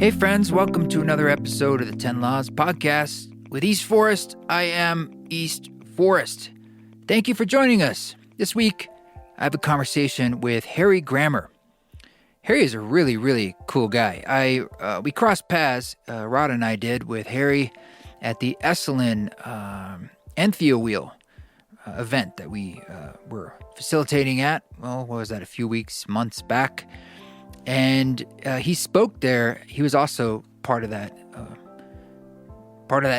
Hey friends, welcome to another episode of the 10 Laws podcast. With East Forest, I am East Forest. Thank you for joining us. This week, I have a conversation with Harry Grammer. Harry is a really, really cool guy. We crossed paths, Rod and I did, with Harry at the Eslin Entheo Wheel event that we were facilitating at, what was that, a few months back. And he spoke there. He was also part of that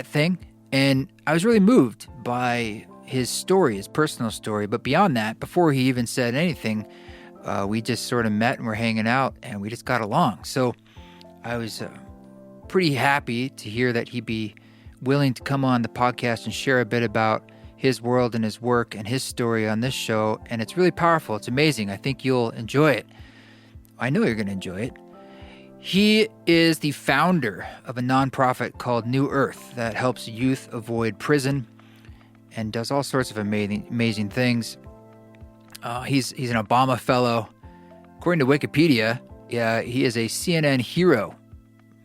thing. And I was really moved by his story, his personal story. But beyond that, before he even said anything, we just sort of met and were hanging out and we just got along. So I was pretty happy to hear that he'd be willing to come on the podcast and share a bit about his world and his work and his story on this show. And it's really powerful. It's amazing. I think you'll enjoy it. I know you're going to enjoy it. He is the founder of a nonprofit called New Earth that helps youth avoid prison and does all sorts of amazing things. He's an Obama fellow. According to Wikipedia, he is a CNN hero.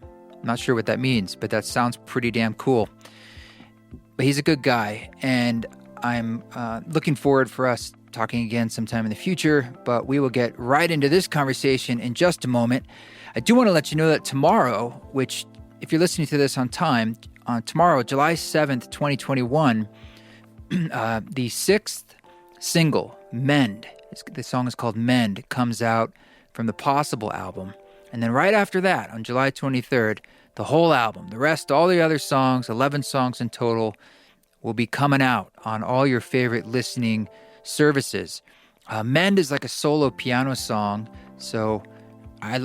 I'm not sure what that means, but that sounds pretty damn cool. But he's a good guy, and I'm looking forward for us talking again sometime in the future, but we will get right into this conversation in just a moment. I do want to let you know that tomorrow, which if you're listening to this on time, tomorrow, July 7th, 2021, the sixth single, Mend, the song is called Mend, comes out from the Possible album. And then right after that, on July 23rd, the whole album, the rest, all the other songs, 11 songs in total, will be coming out on all your favorite listening services. Mend is like a solo piano song, so I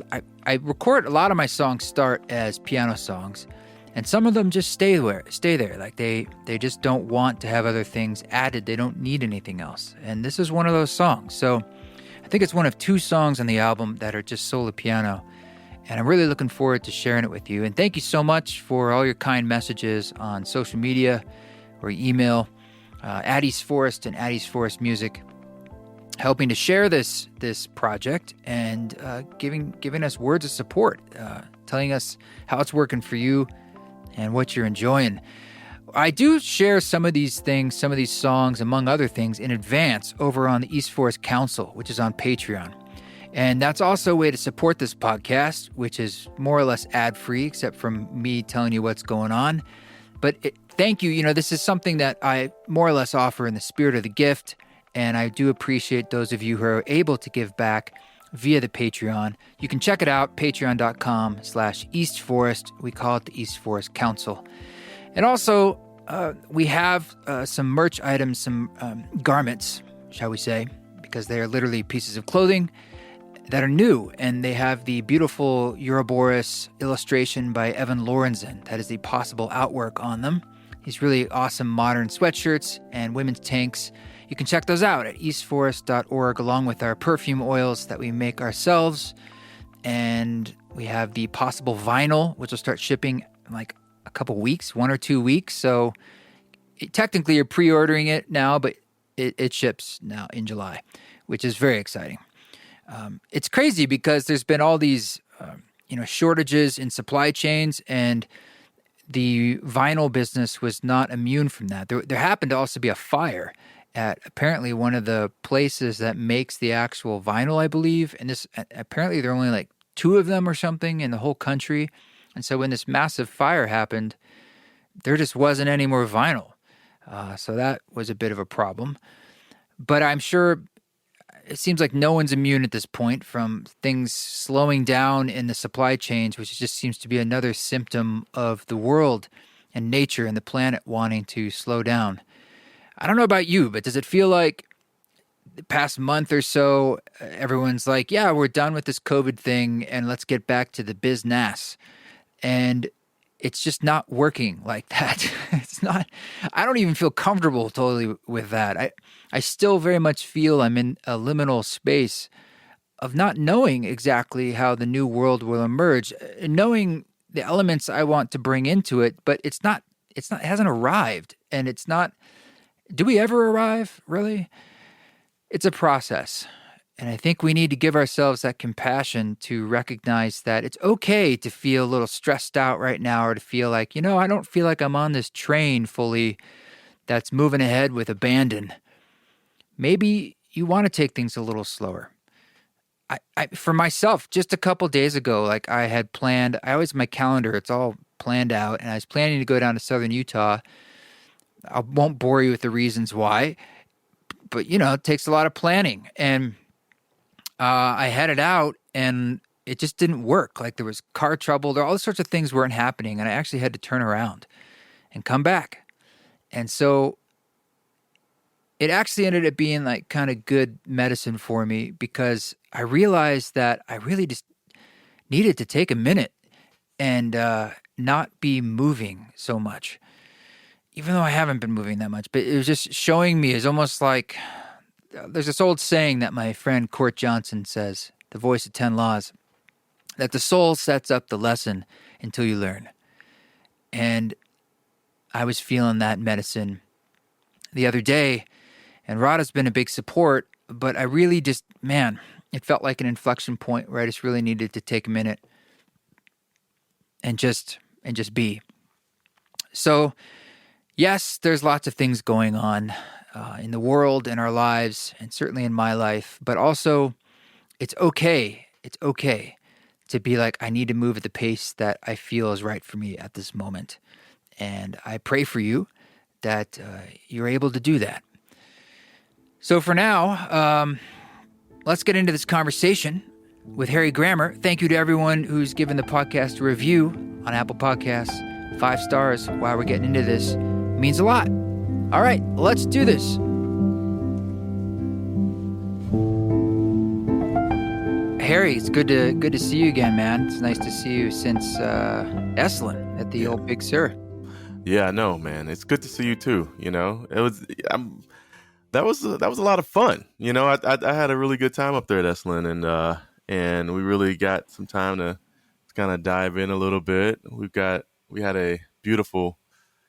record a lot of my songs start as piano songs, and some of them just stay there. Like they just don't want to have other things added. They don't need anything else, and this is one of those songs. So I think it's one of two songs on the album that are just solo piano, and I'm really looking forward to sharing it with you. And thank you so much for all your kind messages on social media or email. At East Forest and at East Forest Music, helping to share this project and giving us words of support, telling us how it's working for you and what you're enjoying. I do share some of these things, some of these songs, among other things, in advance over on the East Forest Council, which is on Patreon. And that's also a way to support this podcast, which is more or less ad-free, except from me telling you what's going on. But thank you. You know, this is something that I more or less offer in the spirit of the gift, and I do appreciate those of you who are able to give back via the Patreon. You can check it out, patreon.com/East Forest. We call it the East Forest Council. And also, we have some merch items, some garments, shall we say, because they are literally pieces of clothing that are new, and they have the beautiful Ouroboros illustration by Evan Lorenzen. That is the Possible artwork on them. These really awesome modern sweatshirts and women's tanks. You can check those out at eastforest.org, along with our perfume oils that we make ourselves. And we have the Possible vinyl, which will start shipping in like a couple weeks, 1 or 2 weeks. So technically you're pre-ordering it now, but it ships now in July, which is very exciting. It's crazy because there's been all these, shortages in supply chains, and the vinyl business was not immune from that. There happened to also be a fire at apparently one of the places that makes the actual vinyl, I believe. And apparently there are only like 2 of them or something in the whole country. And so when this massive fire happened, there just wasn't any more vinyl. So that was a bit of a problem. But I'm sure it seems like no one's immune at this point from things slowing down in the supply chains, which just seems to be another symptom of the world and nature and the planet wanting to slow down. I don't know about you, but does it feel like the past month or so, everyone's like, yeah, we're done with this COVID thing and let's get back to the business? And it's just not working like that. I don't even feel comfortable totally with that. I still very much feel I'm in a liminal space of not knowing exactly how the new world will emerge, knowing the elements I want to bring into it, but it hasn't arrived. And it's not, do we ever arrive, really? It's a process. And I think we need to give ourselves that compassion to recognize that it's okay to feel a little stressed out right now, or to feel like, I don't feel like I'm on this train fully that's moving ahead with abandon. Maybe you want to take things a little slower. For myself, just a couple days ago, like I had planned, I always, my calendar, it's all planned out, and I was planning to go down to southern Utah. I won't bore you with the reasons why, but it takes a lot of planning. And I headed out and it just didn't work. Like there was car trouble, there all sorts of things weren't happening, and I actually had to turn around and come back. And so it actually ended up being like kind of good medicine for me, because I realized that I really just needed to take a minute and not be moving so much, even though I haven't been moving that much. But it was just showing me, is almost like there's this old saying that my friend Court Johnson says, the voice of 10 laws, that the soul sets up the lesson until you learn. And I was feeling that medicine the other day, and Rada's been a big support, but I really just, man, it felt like an inflection point where I just really needed to take a minute and just be. So, yes, there's lots of things going on in the world, in our lives, and certainly in my life, but also it's okay. It's okay to be like, I need to move at the pace that I feel is right for me at this moment. And I pray for you that you're able to do that. So for now, let's get into this conversation with Harry Grammer. Thank you to everyone who's given the podcast a review on Apple Podcasts. 5 stars while we're getting into this. It means a lot. All right, let's do this. Harry, it's good to see you again, man. It's nice to see you since Eslin at the old Big Sur. Yeah, I know, man. It's good to see you too. That was a lot of fun. I had a really good time up there at Eslin, and we really got some time to kind of dive in a little bit. We had a beautiful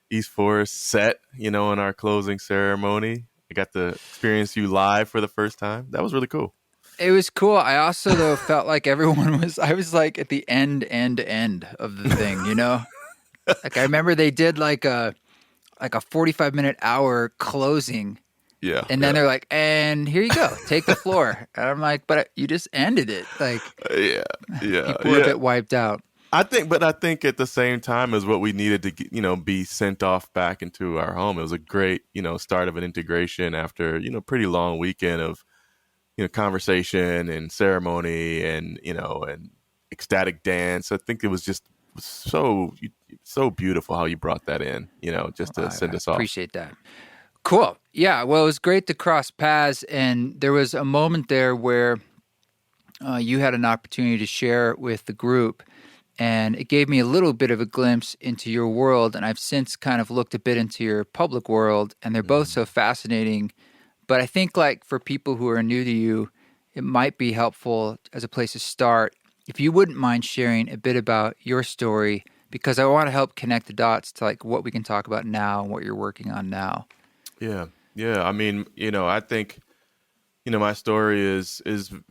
East Forest set, in our closing ceremony. I got to experience you live for the first time. That was really cool. It was cool. I also, though, felt like I was like at the end of the thing, Like I remember they did like a 45-minute hour closing. Yeah. And then they're like, and here you go, take the floor. And I'm like, but you just ended it. Like, yeah. People were a bit wiped out. I think at the same time as what we needed to, be sent off back into our home. It was a great, start of an integration after, pretty long weekend of, conversation and ceremony and, and ecstatic dance. I think it was just so beautiful how you brought that in, just to send us off. Appreciate that. Cool. Yeah. Well, it was great to cross paths. And there was a moment there where you had an opportunity to share with the group. And it gave me a little bit of a glimpse into your world. And I've since kind of looked a bit into your public world. And they're both so fascinating. But I think like for people who are new to you, it might be helpful as a place to start if you wouldn't mind sharing a bit about your story, because I want to help connect the dots to like what we can talk about now and what you're working on now. Yeah. I mean, I think, my story is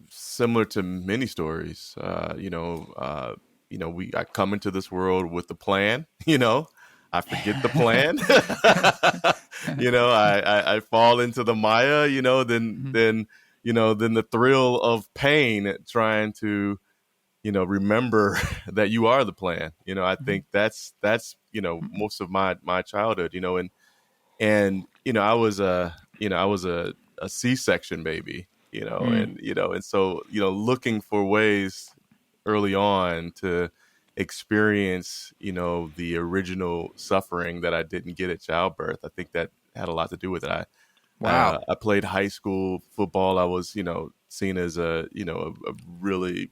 similar to many stories. I come into this world with the plan, I forget the plan. I fall into the Maya, then the thrill of pain trying to, remember that you are the plan. I think that's most of my childhood, and I was a C-section baby, and so looking for ways early on to experience the original suffering that I didn't get at childbirth. I think that had a lot to do with it. I played high school football. I was seen as a really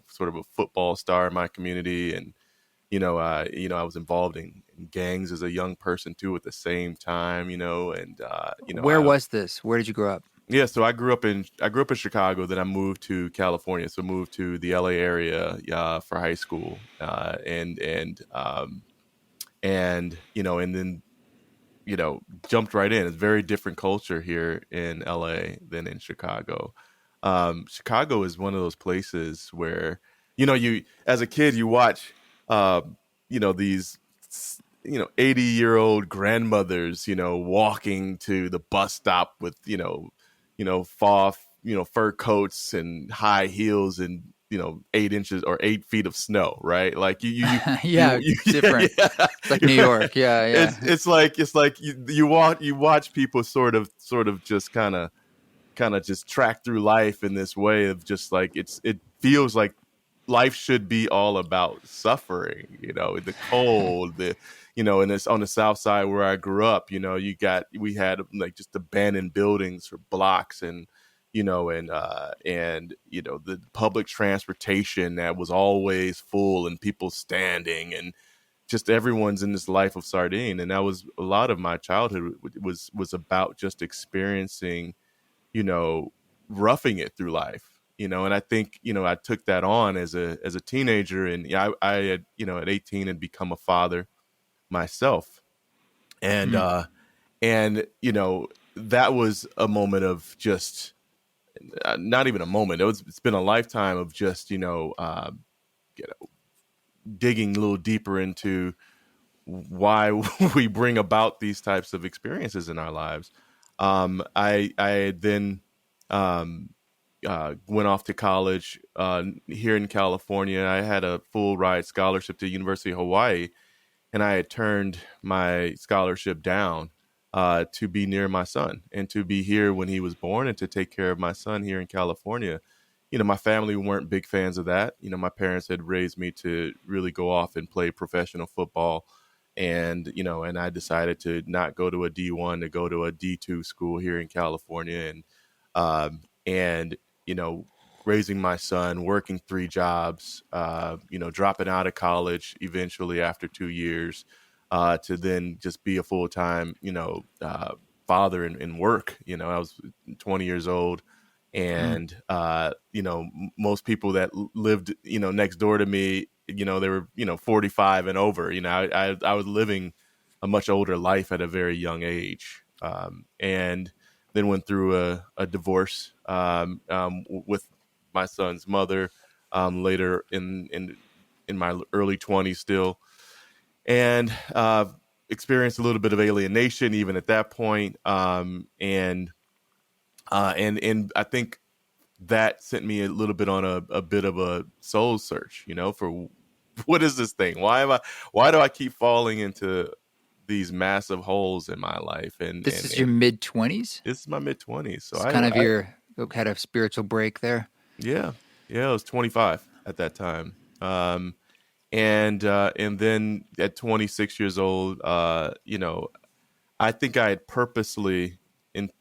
sort of a football star in my community, and I was involved in gangs as a young person too at the same time, and Where was this? Where did you grow up? Yeah, so I grew up in Chicago. Then I moved to California. So moved to the LA area for high school, and then jumped right in. It's a very different culture here in LA than in Chicago. Chicago is one of those places where, you as a kid you watch, uh, these 80-year-old grandmothers, walking to the bus stop with fur coats and high heels and 8 inches or 8 feet of snow, right? Like Yeah, different. yeah, It's like New York. Yeah, yeah. it's like you watch people sort of just kind of just track through life in this way of just like it feels like life should be all about suffering, the cold, and it's on the south side where I grew up, we had like just abandoned buildings for blocks, and the public transportation that was always full and people standing, and just everyone's in this life of sardine. And that was a lot of my childhood was about just experiencing, you know, roughing it through life, and I think, I took that on as a teenager. And yeah, I had, at 18 had become a father myself. And, Mm. that was a moment of just, not even a moment. It's been a lifetime of just, you know, digging a little deeper into why we bring about these types of experiences in our lives. I then, um, went off to college here in California. I had a full ride scholarship to University of Hawaii, and I had turned my scholarship down to be near my son and to be here when he was born and to take care of my son here in California. My family weren't big fans of that. My parents had raised me to really go off and play professional football. And I decided to not go to a D1, to go to a D2 school here in California. And you know, raising my son, working three jobs, dropping out of college eventually after 2 years, to then just be a full time, father and work. I was 20 years old, Mm. and most people that lived, next door to me, they were 45 and over. I was living a much older life at a very young age, and then went through a divorce, with my son's mother, later in my early 20s still, and experienced a little bit of alienation even at that point, and I think that sent me a little bit on a bit of a soul search, for what is this thing? Why do I keep falling into these massive holes in my life? And This and is your and mid 20s. this is my mid 20s. So It's I, kind of I your had a spiritual break there. yeah, I was 25 at that time. And then at 26 years old, I think I had purposely,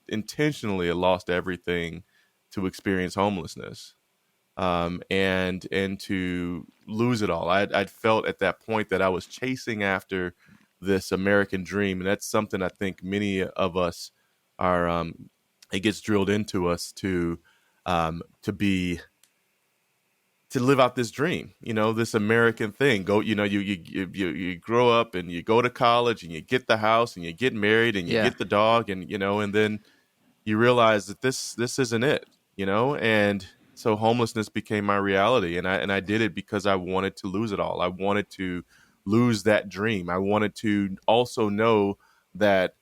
intentionally lost everything to experience homelessness, and to lose it all. I'd felt at that point that I was chasing after this American dream, and that's something I think many of us are. It gets drilled into us to be, to live out this dream, this American thing. Go, you grow up and you go to college and you get the house and you get married and you Yeah. get the dog, and then you realize that this isn't it, and so homelessness became my reality, and I did it because I wanted to lose it all. I wanted to lose that dream. I wanted to also know that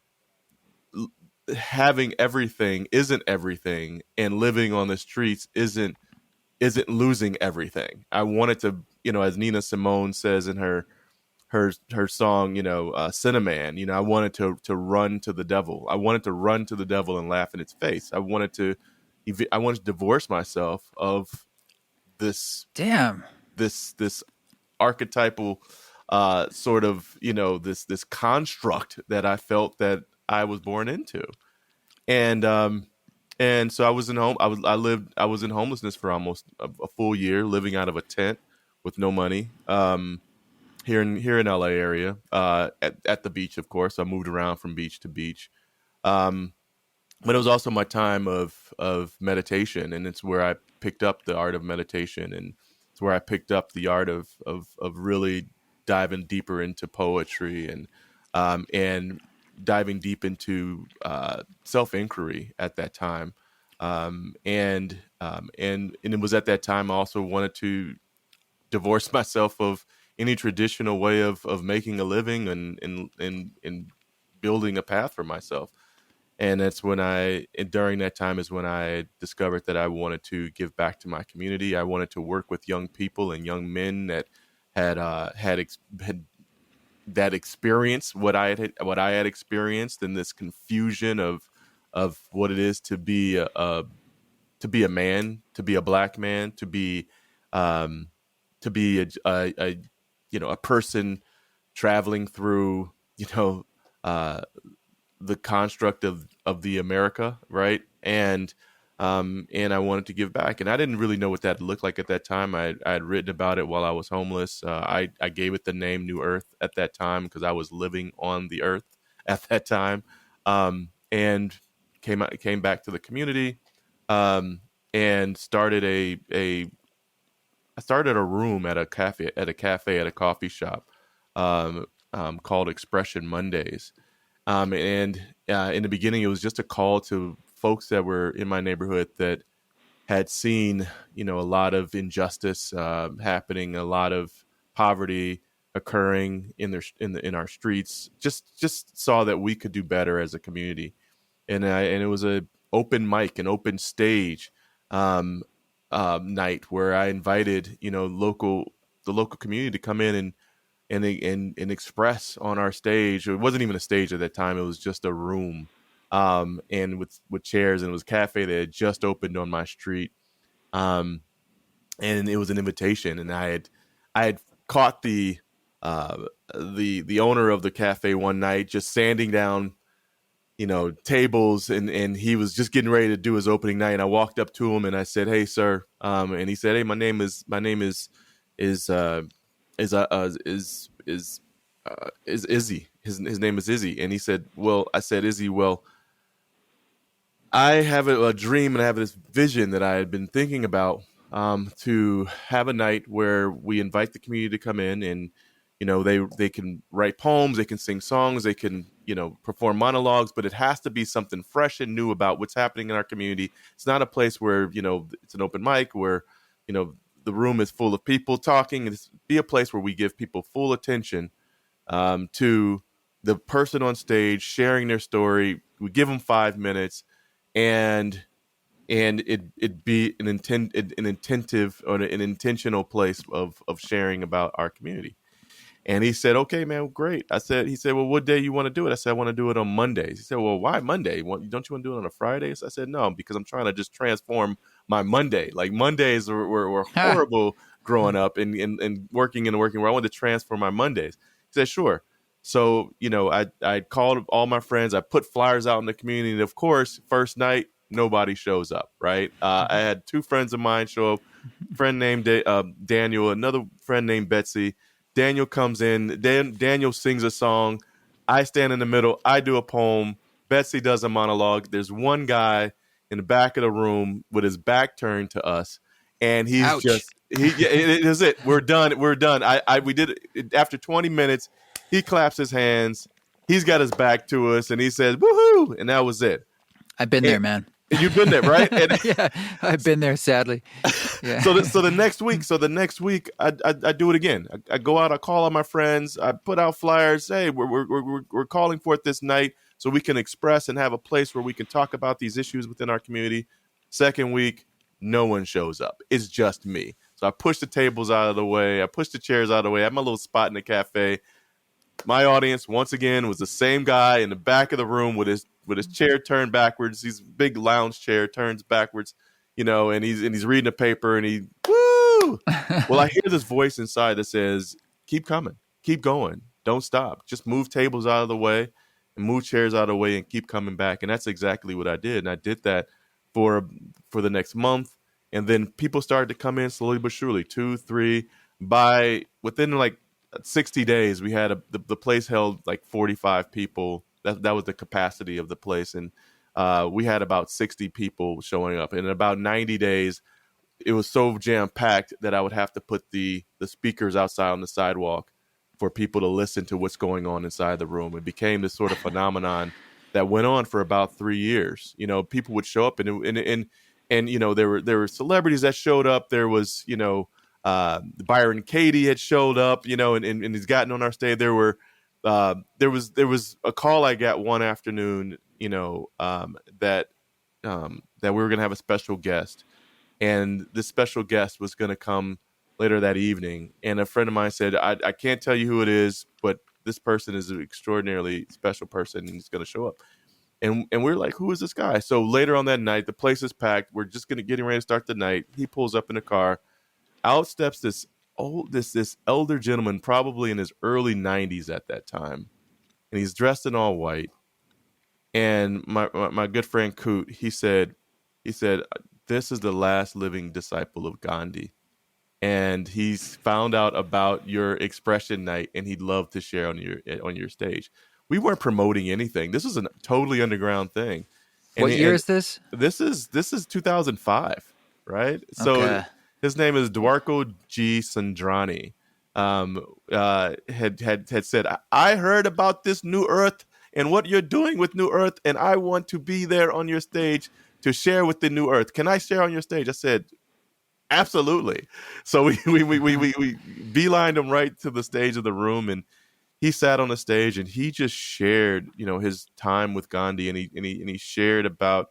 having everything isn't everything, and living on the streets isn't losing everything. I wanted to, as Nina Simone says in her song, Cinnamon, I wanted to run to the devil. I wanted to run to the devil and laugh in its face. I wanted to divorce myself of this Damn. this archetypal, sort of, this construct that I felt that I was born into. And so I was in home. I was in homelessness for almost a full year, living out of a tent with no money. Here in LA area, at the beach, of course. I moved around from beach to beach. Um, but it was also my time of meditation, and it's where I picked up the art of meditation, and it's where I picked up the art of really diving deeper into poetry, and diving deep into self inquiry at that time. And it was at that time I also wanted to divorce myself of any traditional way of making a living and building a path for myself. And that's when during that time is when I discovered that I wanted to give back to my community. I wanted to work with young people and young men that had that experience what I had experienced, in this confusion of what it is to be a man, to be a black man, um, to be a a person traveling through uh, the construct of the America, right? And I wanted to give back, and I didn't really know what that looked like at that time. I had written about it while I was homeless. I gave it the name New Earth at that time because I was living on the earth at that time, and came back to the community, and started I started a room at a cafe at a coffee shop, called Expression Mondays. And In the beginning, it was just a call to folks that were in my neighborhood that had seen, a lot of injustice happening, a lot of poverty occurring in our streets. Just saw that we could do better as a community, and it was a open mic, an open stage um, night where I invited, the local community to come in and express on our stage. It wasn't even a stage at that time; it was just a room, and with chairs, and it was a cafe that had just opened on my street, um, and it was an invitation. And I had caught uh, the owner of the cafe one night just sanding down, tables, and he was just getting ready to do his opening night. And I walked up to him and I said, "Hey, sir," and he said, "Hey, is is Izzy. His name is Izzy." And he said, "Well," I said, "Izzy, well, I have a dream and I have this vision that I had been thinking about, to have a night where we invite the community to come in, and they can write poems, they can sing songs, they can perform monologues, but it has to be something fresh and new about what's happening in our community. It's not a place where it's an open mic where you know the room is full of people talking. It's be a place where we give people full attention, to the person on stage sharing their story. We give them 5 minutes, and it be an intentive or an intentional place of sharing about our community." And he said, "Okay, man, great." He said, "Well, what day you want to do it?" I said, "I want to do it on Mondays." He said, "Well, why Monday? Don't you want to do it on a Friday?" So I said, "No, because I'm trying to just transform my Monday. Like Mondays were Ha! horrible growing up and working and working, where I wanted to transform my Mondays." He said, "Sure." So, I called all my friends. I put flyers out in the community. And of course, first night, nobody shows up, right? I had two friends of mine show up, friend named Daniel, another friend named Betsy. Daniel comes in. Daniel sings a song. I stand in the middle. I do a poem. Betsy does a monologue. There's one guy in the back of the room with his back turned to us, and he's Ouch. just yeah, it is it. We're done. We're done. We did it after 20 minutes. He claps his hands. He's got his back to us, and he says "woohoo," and that was it. I've been And, there, man. and you've been there, right? And Yeah, I've been there, sadly. Yeah. so the next week, I do it again. I go out, I call on my friends, I put out flyers. Hey, we're calling for it this night so we can express and have a place where we can talk about these issues within our community. Second week, no one shows up. It's just me. So I push the tables out of the way. I push the chairs out of the way. I have my little spot in the cafe. My audience, once again, was the same guy in the back of the room with his chair turned backwards. His big lounge chair turns backwards, and he's reading a paper, and he woo. Well, I hear this voice inside that says, "Keep coming, keep going, don't stop. Just move tables out of the way and move chairs out of the way and keep coming back." And that's exactly what I did. And I did that for the next month, and then people started to come in slowly but surely, 2, 3. By within like 60 days, we had the place held like 45 people. That was the capacity of the place, and we had about 60 people showing up. And in about 90 days, it was so jam packed that I would have to put the speakers outside on the sidewalk for people to listen to what's going on inside the room. It became this sort of phenomenon that went on for about 3 years. People would show up, and there were celebrities that showed up. There was Byron Katie had showed up, and he's gotten on our stage. There was a call I got one afternoon, that we were going to have a special guest, and this special guest was going to come later that evening. And a friend of mine said, I can't tell you who it is, but this person is an extraordinarily special person, and he's going to show up. And we're like, who is this guy? So later on that night, the place is packed. We're just getting ready to start the night. He pulls up in a car. Out steps this elder gentleman, probably in his early 90s at that time, and he's dressed in all white. And my good friend Coot, he said, this is the last living disciple of Gandhi, and he's found out about your expression night, and he'd love to share on your stage. We weren't promoting anything. This is a totally underground thing. What year is this? This is 2005, right? So Okay. his name is Dwarko G. Sandrani. Had said, I heard about this New Earth and what you're doing with New Earth, and I want to be there on your stage to share with the New Earth. Can I share on your stage? I said, absolutely. So we beelined him right to the stage of the room, and he sat on the stage and he just shared, his time with Gandhi, and he shared about,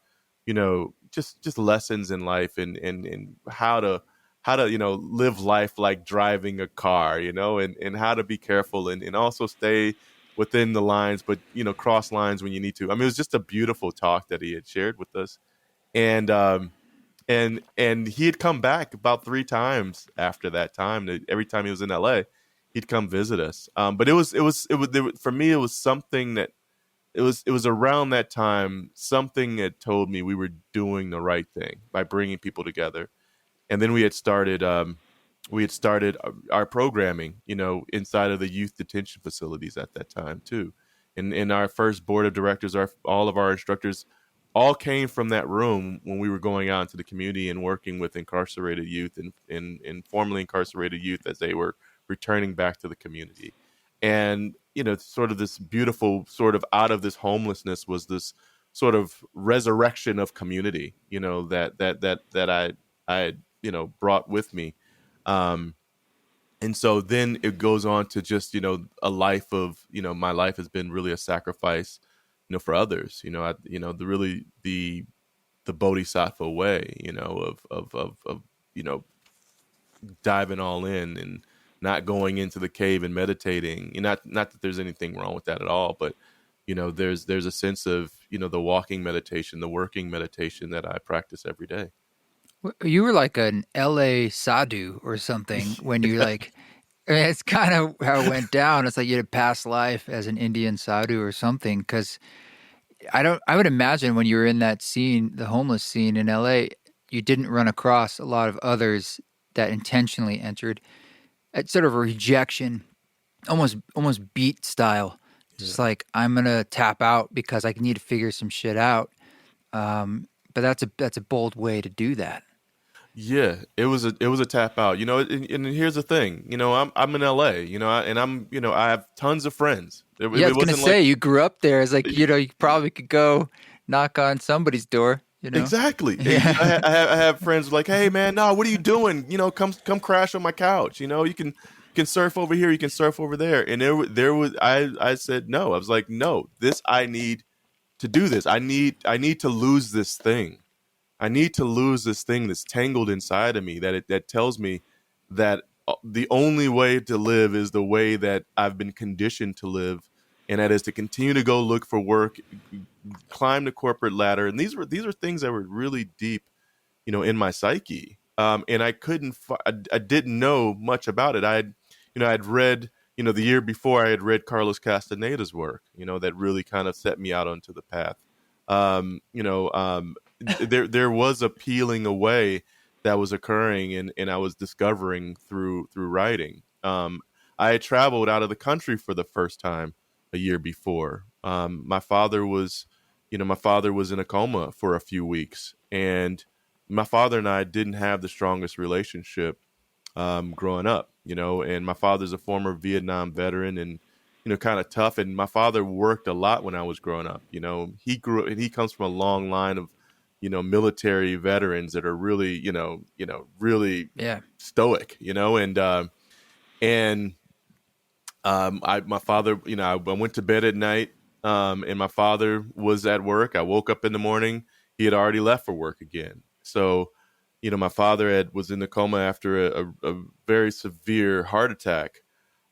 just lessons in life, and how to live life like driving a car, and how to be careful, and also stay within the lines, but cross lines when you need to. I mean, it was just a beautiful talk that he had shared with us, and he had come back about 3 times after that time. Every time he was in LA, he'd come visit us. But it was for me, it was something that it was around that time, something that told me we were doing the right thing by bringing people together. And then we had started our programming, inside of the youth detention facilities at that time too. And our first board of directors, all of our instructors, all came from that room when we were going out into the community and working with incarcerated youth and formerly incarcerated youth as they were returning back to the community. And sort of this beautiful sort of out of this homelessness was this sort of resurrection of community, that I brought with me. And so then it goes on to just, a life of, my life has been really a sacrifice, for others, the bodhisattva way, of diving all in and not going into the cave and meditating. Not that there's anything wrong with that at all, but, there's a sense of, the walking meditation, the working meditation that I practice every day. You were like an LA Sadhu or something when you it's kind of how it went down. It's like you had a past life as an Indian Sadhu or something. Because I would imagine when you were in that scene, the homeless scene in LA, you didn't run across a lot of others that intentionally entered at sort of a rejection, almost beat style. Just like, I'm going to tap out because I need to figure some shit out. But that's a bold way to do that. Yeah, it was a tap out, and here's the thing, I'm in LA, and I have tons of friends. I was going to say, you grew up there. It's like, you probably could go knock on somebody's door, Exactly. Yeah. I have friends like, hey man, no, what are you doing? Come crash on my couch. You can surf over here, you can surf over there. And there was I said no. I was like, no, I need to do this. I need to lose this thing. I need to lose this thing that's tangled inside of me that tells me that the only way to live is the way that I've been conditioned to live, and that is to continue to go look for work, climb the corporate ladder. And these are things that were really deep, in my psyche. And I didn't know much about it. I'd read, the year before I had read Carlos Castaneda's work, that really kind of set me out onto the path. There was a peeling away that was occurring, and I was discovering through writing. I had traveled out of the country for the first time a year before. My father was in a coma for a few weeks, and my father and I didn't have the strongest relationship growing up, and my father's a former Vietnam veteran, and kind of tough. And my father worked a lot when I was growing up. He comes from a long line of, military veterans that are really, really Yeah. stoic, and my father, I went to bed at night, and my father was at work. I woke up in the morning. He had already left for work again. So, my father was in the coma after a very severe heart attack.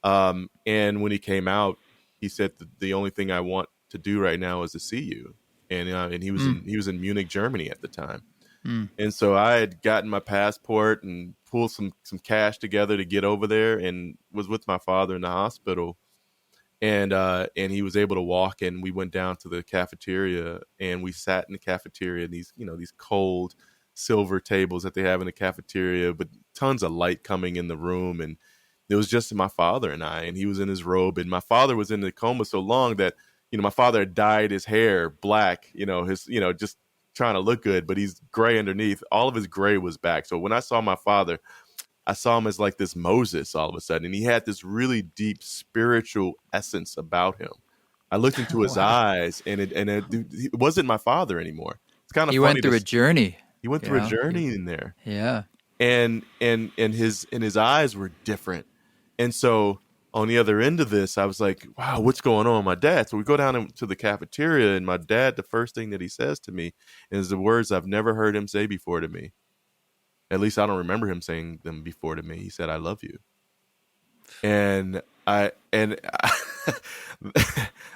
And when he came out, he said the only thing I want to do right now is to see you. And he was in Munich, Germany at the time. And so I had gotten my passport and pulled some cash together to get over there, and was with my father in the hospital. And he was able to walk, and we went down to the cafeteria, and we sat in the cafeteria, these cold silver tables that they have in the cafeteria, but tons of light coming in the room. And it was just my father and I, and he was in his robe, and my father was in the coma so long that, my father had dyed his hair black, just trying to look good, but he's gray underneath. All of his gray was back. So when I saw my father, I saw him as like this Moses all of a sudden, and he had this really deep spiritual essence about him. I looked into his eyes, and it wasn't my father anymore. It's kind of He funny. went through a journey. He went through a journey in there. Yeah. And his eyes were different. And so on the other end of this, I was like, wow, what's going on with my dad? So we go down to the cafeteria, and my dad, the first thing that he says to me is the words I've never heard him say before to me. At least I don't remember him saying them before to me. He said, "I love you." And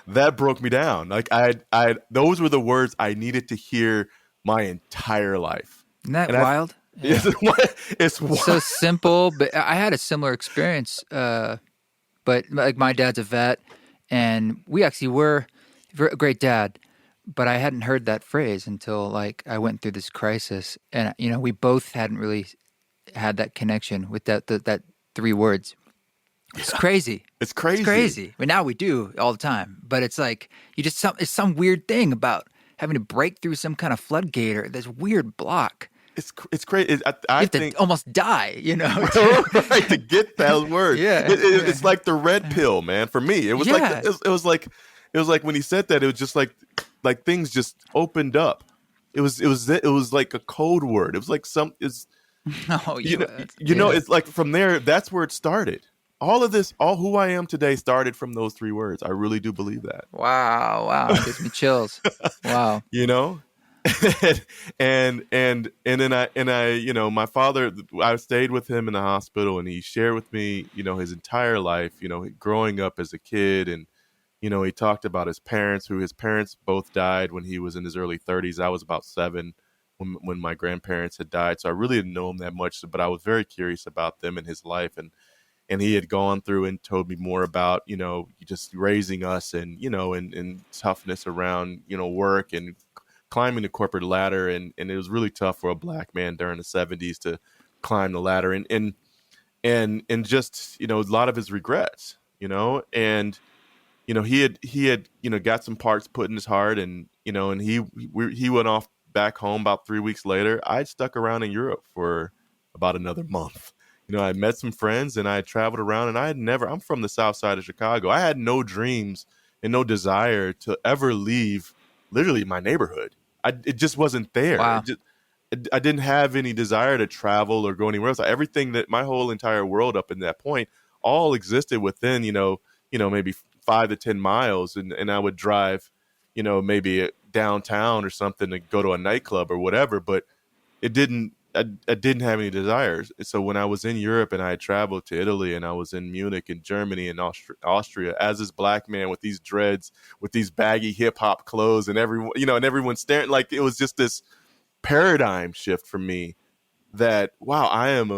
that broke me down. Like those were the words I needed to hear my entire life. Isn't that wild? Yeah. It's wild. So simple, but I had a similar experience. But like my dad's a vet, and we actually were a great dad. But I hadn't heard that phrase until like I went through this crisis, and we both hadn't really had that connection with that 3 words. It's crazy. It's crazy. It's crazy. But now we do all the time. But it's like it's some weird thing about having to break through some kind of floodgate or this weird block. It's crazy. I you have think to almost die, right, to get that word. Yeah, it's like the red pill, man. For me, it was like when he said that, it was just like things just opened up. It was like a code word. It was like it's like from there. That's where it started. All of this, all who I am today, started from those 3 words. I really do believe that. Wow, it gives me chills. Wow, and then I my father, I stayed with him in the hospital, and he shared with me, his entire life, growing up as a kid. And, he talked about his parents both died when he was in his early 30s. I was about 7 when my grandparents had died. So I really didn't know him that much, but I was very curious about them and his life. And he had gone through and told me more about, just raising us and, and toughness around, work and climbing the corporate ladder. And it was really tough for a black man during the 70s to climb the ladder and just, a lot of his regrets, and, he had, got some parts put in his heart, and, and he went off back home about 3 weeks later. I'd stuck around in Europe for about another month. I met some friends, and I had traveled around, and I'm from the south side of Chicago. I had no dreams and no desire to ever leave literally my neighborhood. It just wasn't there. Wow. I didn't have any desire to travel or go anywhere else. Everything that my whole entire world up in that point all existed within, maybe 5 to 10 miles. And I would drive, maybe downtown or something to go to a nightclub or whatever, but I didn't have any desires. So when I was in Europe and I had traveled to Italy, and I was in Munich and Germany and Austria as this black man with these dreads, with these baggy hip hop clothes, and everyone staring, like it was just this paradigm shift for me that, wow, I am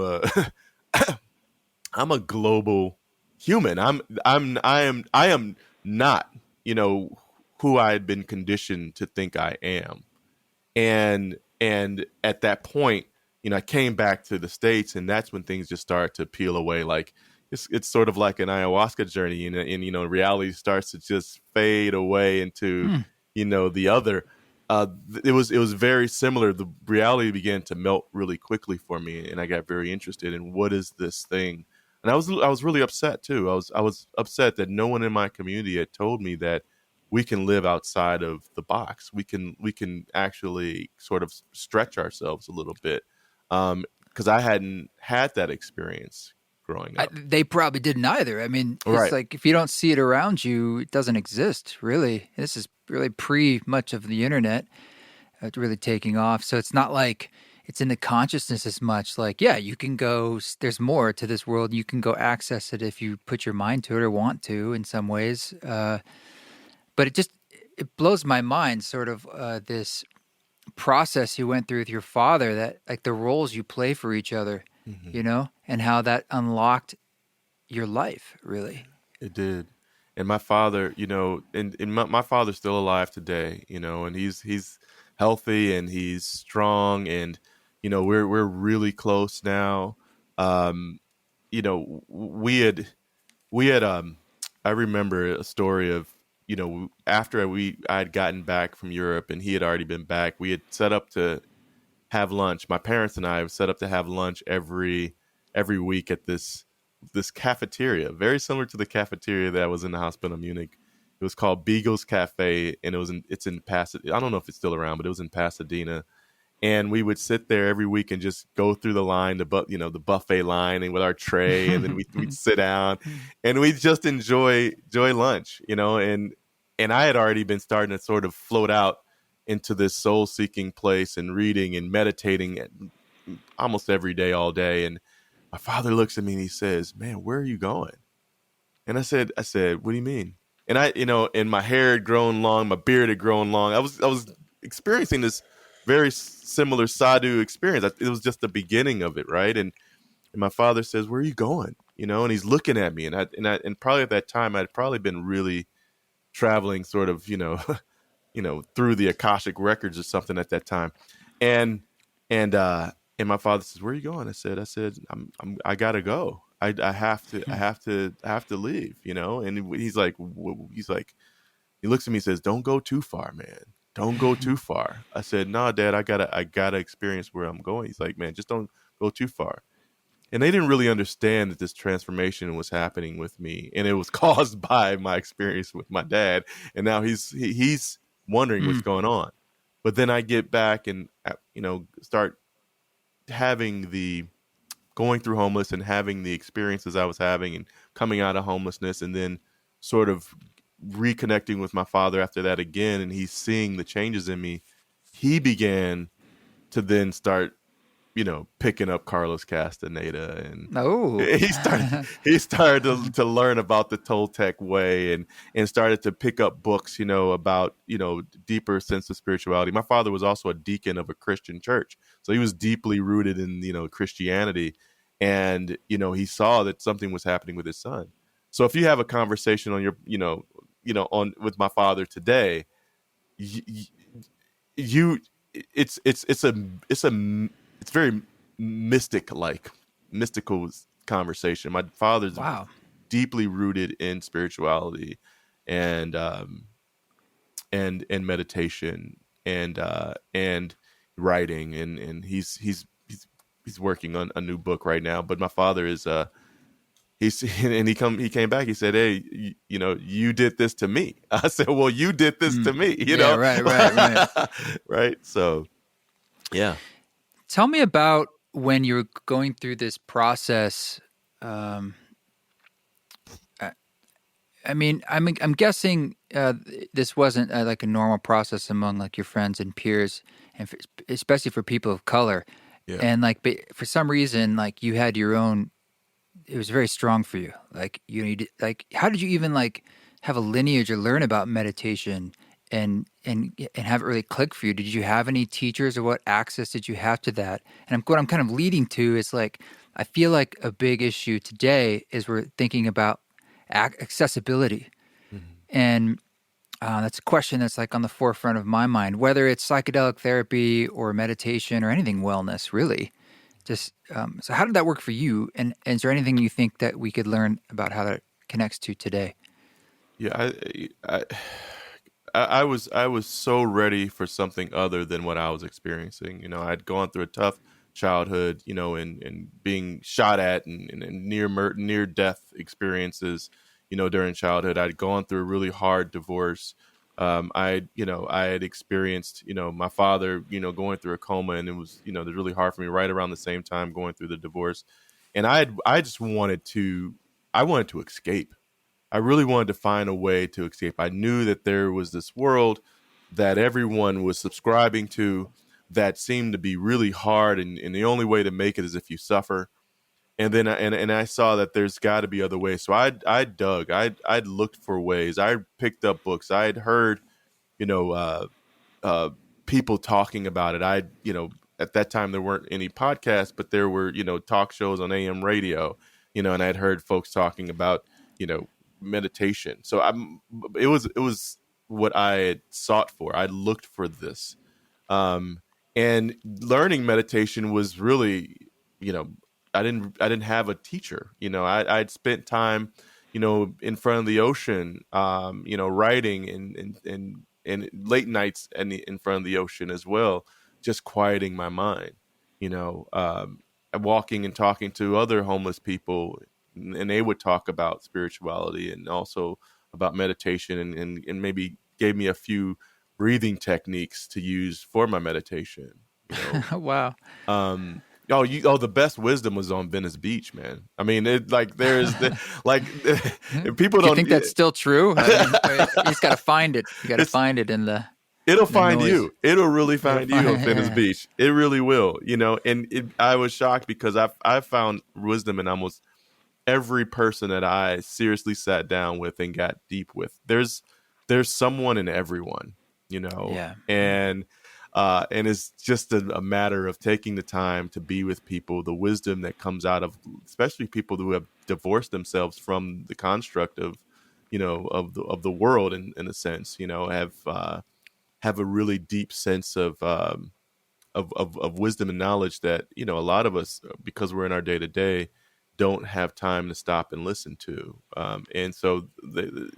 I'm a global human. I am not, who I had been conditioned to think I am. And at that point, I came back to the States, and that's when things just started to peel away. Like it's sort of like an ayahuasca journey, and reality starts to just fade away into, the other. It was very similar. The reality began to melt really quickly for me, and I got very interested in what is this thing And I was really upset too. I was upset that no one in my community had told me that we can live outside of the box. We can actually sort of stretch ourselves a little bit, because I hadn't had that experience growing up. They probably didn't either. I mean, it's Right. like if you don't see it around you, it doesn't exist, really. This is really pre much of the internet really taking off. So it's not like it's in the consciousness as much. Like, yeah, you can go, there's more to this world. You can go access it if you put your mind to it or want to in some ways. But it blows my mind, sort of this process you went through with your father, that like the roles you play for each other, Hmm. and how that unlocked your life, really. It did. And my father, and my father's still alive today, and he's healthy and he's strong, and we're really close now. Um, we had I remember a story of, after I had gotten back from Europe and he had already been back, we had set up to have lunch. My parents and I have set up to have lunch every week at this cafeteria, very similar to the cafeteria that was in the hospital in Munich. It was called Beagle's Cafe, and it's in Pasadena. I don't know if it's still around, but it was in Pasadena. And we would sit there every week and just go through the line, the buffet line, and with our tray, and then we'd sit down, and we'd just enjoy lunch, and I had already been starting to sort of float out into this soul seeking place and reading and meditating almost every day, all day. And my father looks at me and he says, "Man, where are you going?" And I said, "What do you mean?" And and my hair had grown long, my beard had grown long. I was experiencing this very similar sadhu experience. It was just the beginning of it, right? And my father says, "Where are you going?" And he's looking at me, and probably at that time I'd probably been really traveling, sort of, through the Akashic records or something at that time, and and and my father says, "Where are you going?" I said, I gotta go. I have to leave, And he looks at me and says, "Don't go too far, man. Don't go too far." I said, "No, Dad, I gotta experience where I'm going." He's like, "Man, just don't go too far." And they didn't really understand that this transformation was happening with me, and it was caused by my experience with my dad. And now he's wondering what's Mm. going on. But then I get back and start having the going through homeless and having the experiences I was having and coming out of homelessness, and then sort of reconnecting with my father after that again, and he's seeing the changes in me. He began to then start, picking up Carlos Castaneda, and Oh. he started to learn about the Toltec way, and started to pick up books, about, deeper sense of spirituality. My father was also a deacon of a Christian church, so he was deeply rooted in, Christianity, and, he saw that something was happening with his son. So if you have a conversation on on with my father today, you, you it's very mystical conversation. My father's Wow. deeply rooted in spirituality, and and meditation, and writing, and he's working on a new book right now. But my father is he's and he came back. He said, "Hey, you did this to me." I said, "Well, you did this to Mm. me," Yeah, right. right? So, yeah. Tell me about when you were going through this process. Um, I, I mean, I'm guessing this wasn't like a normal process among like your friends and peers, and especially for people of color. Yeah. And like, for some reason, like you had your own. It was very strong for you. Like you need like, how did you even like have a lineage or learn about meditation and have it really click for you? Did you have any teachers, or what access did you have to that? And what I'm kind of leading to is like, I feel like a big issue today is we're thinking about accessibility, Mhm. and that's a question that's like on the forefront of my mind, whether it's psychedelic therapy or meditation or anything wellness, really. Just so, how did that work for you? And is there anything you think that we could learn about how that connects to today? Yeah, I was so ready for something other than what I was experiencing. I'd gone through a tough childhood, and being shot at and near death experiences, during childhood. I'd gone through a really hard divorce. I had experienced, my father, going through a coma, and it was, it was really hard for me right around the same time going through the divorce. And I just I wanted to escape. I really wanted to find a way to escape. I knew that there was this world that everyone was subscribing to that seemed to be really hard, and the only way to make it is if you suffer. And then I saw that there's got to be other ways. So I'd looked for ways. I picked up books. I had heard, you know, uh, people talking about it. At that time there weren't any podcasts, but there were, talk shows on AM radio, and I'd heard folks talking about, you know, meditation. So it was what I had sought for. I looked for this. And learning meditation was really, you know, I didn't have a teacher. I'd spent time, in front of the ocean, writing and late nights in front of the ocean as well, just quieting my mind, walking and talking to other homeless people, and they would talk about spirituality and also about meditation, and maybe gave me a few breathing techniques to use for my meditation. Wow. The best wisdom was on Venice Beach, man. I mean, people Do you don't think that's still true? You just got to find it. You got to find it in the. It'll the find noise. you. It'll really find you on find- Venice Beach. It really will. I was shocked because I found wisdom in almost every person that I seriously sat down with and got deep with. There's someone in everyone, Yeah. and it's just a matter of taking the time to be with people. The wisdom that comes out of, especially people who have divorced themselves from the construct of, of the world, in a sense, have a really deep sense of wisdom and knowledge that, a lot of us, because we're in our day to day, don't have time to stop and listen to. And so it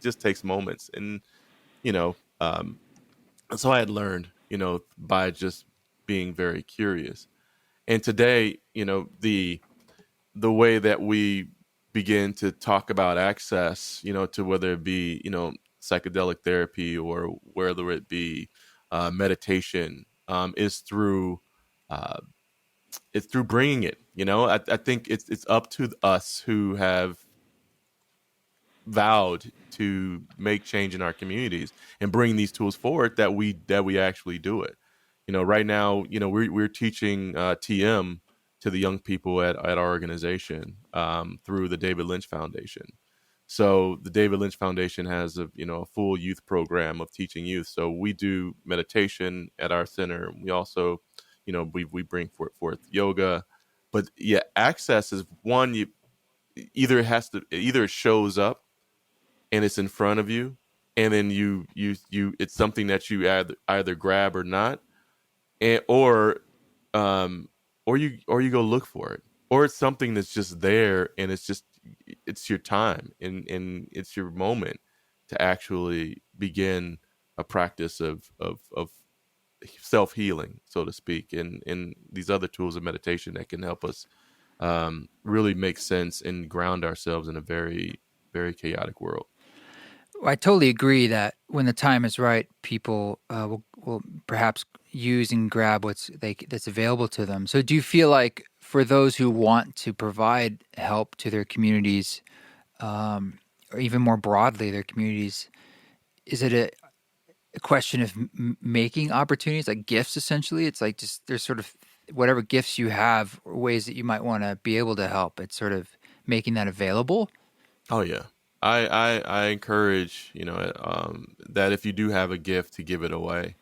just takes moments. And, so I had learned, by just being very curious. And today, the way that we begin to talk about access, to whether it be, psychedelic therapy or whether it be meditation, is through it's through bringing it. I think it's up to us who have vowed to make change in our communities and bring these tools forward, that we actually do it. Right now, we're teaching TM to the young people at our organization, through the David Lynch Foundation. So the David Lynch Foundation has a full youth program of teaching youth. So we do meditation at our center. We also, we bring forth yoga. But yeah, access is one. Either it shows up and it's in front of you, and then you it's something that you either grab or not, and or you go look for it, or it's something that's just there, and it's your time, and it's your moment to actually begin a practice of self-healing, so to speak, and these other tools of meditation that can help us really make sense and ground ourselves in a very, very chaotic world. I totally agree that when the time is right, people will perhaps use and grab that's available to them. So, do you feel like for those who want to provide help to their communities, or even more broadly their communities, is it a question of making opportunities, like gifts? Essentially, it's like just there's sort of whatever gifts you have or ways that you might want to be able to help. It's sort of making that available. Oh yeah. I encourage, that if you do have a gift, to give it away.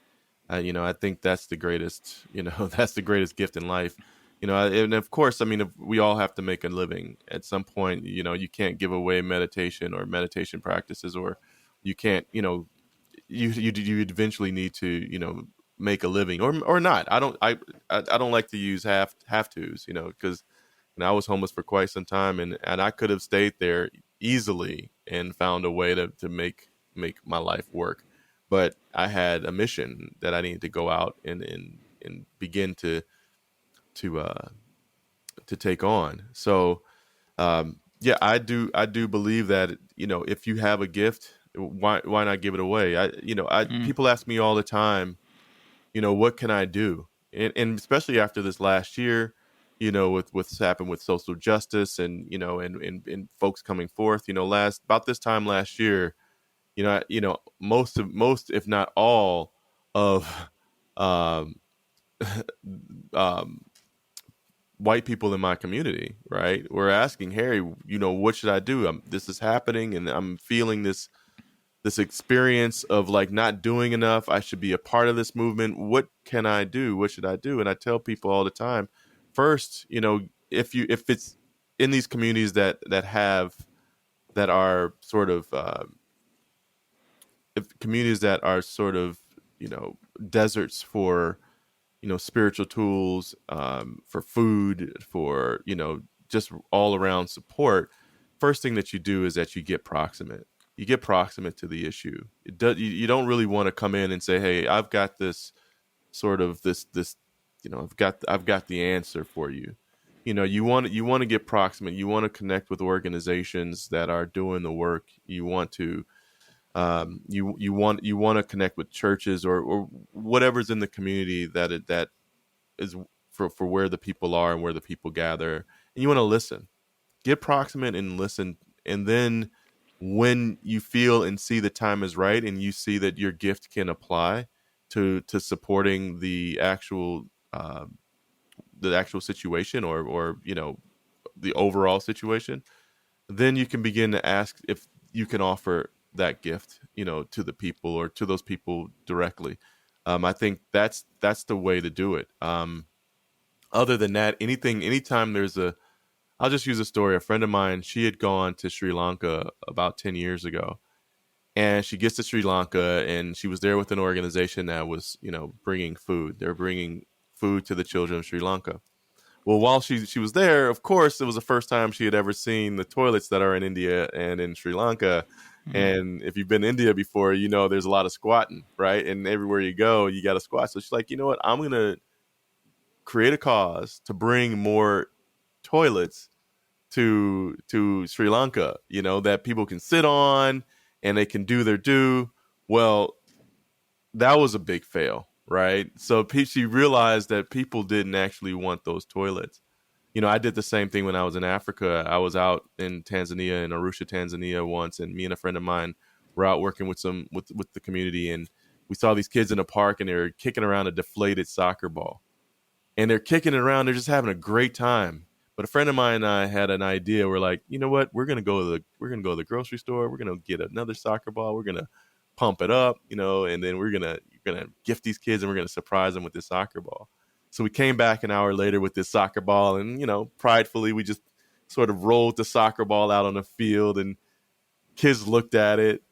I think that's the greatest, that's the greatest gift in life. And of course, I mean, if we all have to make a living at some point. You can't give away meditation or meditation practices, or you can't, you eventually need to, make a living, or not. I don't like to use have tos, because I was homeless for quite some time, and I could have stayed there easily and found a way to make my life work. But I had a mission that I needed to go out and begin to to take on. So yeah, I do believe that, if you have a gift, why not give it away? Mm. People ask me all the time, what can I do? And especially after this last year, with what's happened with social justice, and and folks coming forth, last about this time last year, most if not all of um, um, white people in my community, right, were asking, Harry, what should I do? This is happening, and I'm feeling this experience of like not doing enough. I should be a part of this movement. What can I do? What should I do? And I tell people all the time, first, if it's in these communities that are sort of if communities that are sort of deserts for spiritual tools, for food, for just all around support. First thing that you do is that you get proximate. You get proximate to the issue. You don't really want to come in and say, hey, I've got this sort of this I've got the answer for you. You want to get proximate. You want to connect with organizations that are doing the work. You want to you want to connect with churches, or whatever's in the community that is for where the people are and where the people gather, and you want to listen. Get proximate and listen. And then when you feel and see the time is right, and you see that your gift can apply to supporting the actual situation, or the overall situation, then you can begin to ask if you can offer that gift, to the people, or to those people directly. I think that's the way to do it. Other than that, anytime I'll just use a story. A friend of mine, she had gone to Sri Lanka about 10 years ago, and she gets to Sri Lanka, and she was there with an organization that was, bringing food. They're bringing food to the children of Sri Lanka. Well, while she was there, of course, it was the first time she had ever seen the toilets that are in India and in Sri Lanka. Mm. And if you've been to India before, there's a lot of squatting, right? And everywhere you go, you got to squat. So she's like, you know what? I'm going to create a cause to bring more toilets to Sri Lanka, that people can sit on and they can do their due. Well, that was a big fail, right? So she realized that people didn't actually want those toilets. I did the same thing when I was in Africa. I was out in Tanzania, in Arusha, Tanzania once, and me and a friend of mine were out working with the community, and we saw these kids in a park, and they were kicking around a deflated soccer ball. And they're kicking it around, they're just having a great time. But a friend of mine and I had an idea. We're like, you know what? We're gonna go to the grocery store. We're gonna get another soccer ball. We're gonna pump it up, and then you're gonna gift these kids, and we're gonna surprise them with this soccer ball. So we came back an hour later with this soccer ball, and pridefully we just sort of rolled the soccer ball out on the field, and kids looked at it.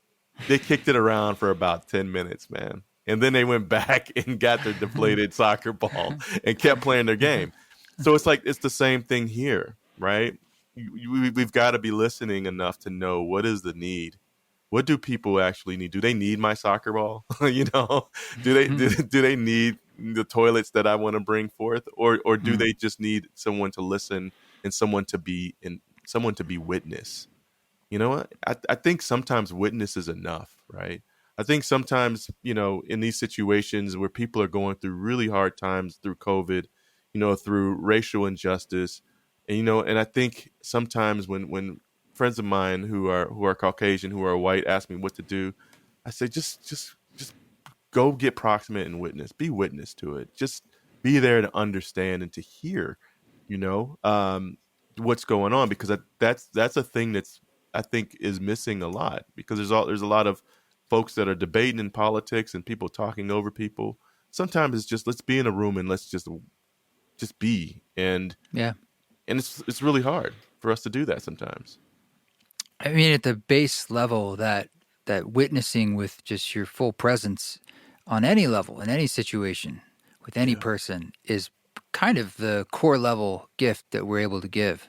They kicked it around for about 10 minutes, man. And then they went back and got their deflated soccer ball and kept playing their game. So it's the same thing here, right? We've got to be listening enough to know what is the need. What do people actually need? Do they need my soccer ball? Do they need the toilets that I want to bring forth, or do they just need someone to listen, and someone to be witness? You know what? I think sometimes witness is enough, right? I think sometimes, in these situations where people are going through really hard times through COVID, through racial injustice, and I think sometimes when friends of mine who are Caucasian, who are white, ask me what to do, I say just go get proximate and witness. Be witness to it. Just be there to understand and to hear, you know, what's going on, because that's a thing that's, I think, is missing a lot, because there's a lot of folks that are debating in politics and people talking over people. Sometimes it's just, let's be in a room and let's just be, and Yeah. it's really hard for us to do that sometimes. I mean, at the base level, that witnessing with just your full presence on any level, in any situation, with any Yeah. person, is kind of the core level gift that we're able to give.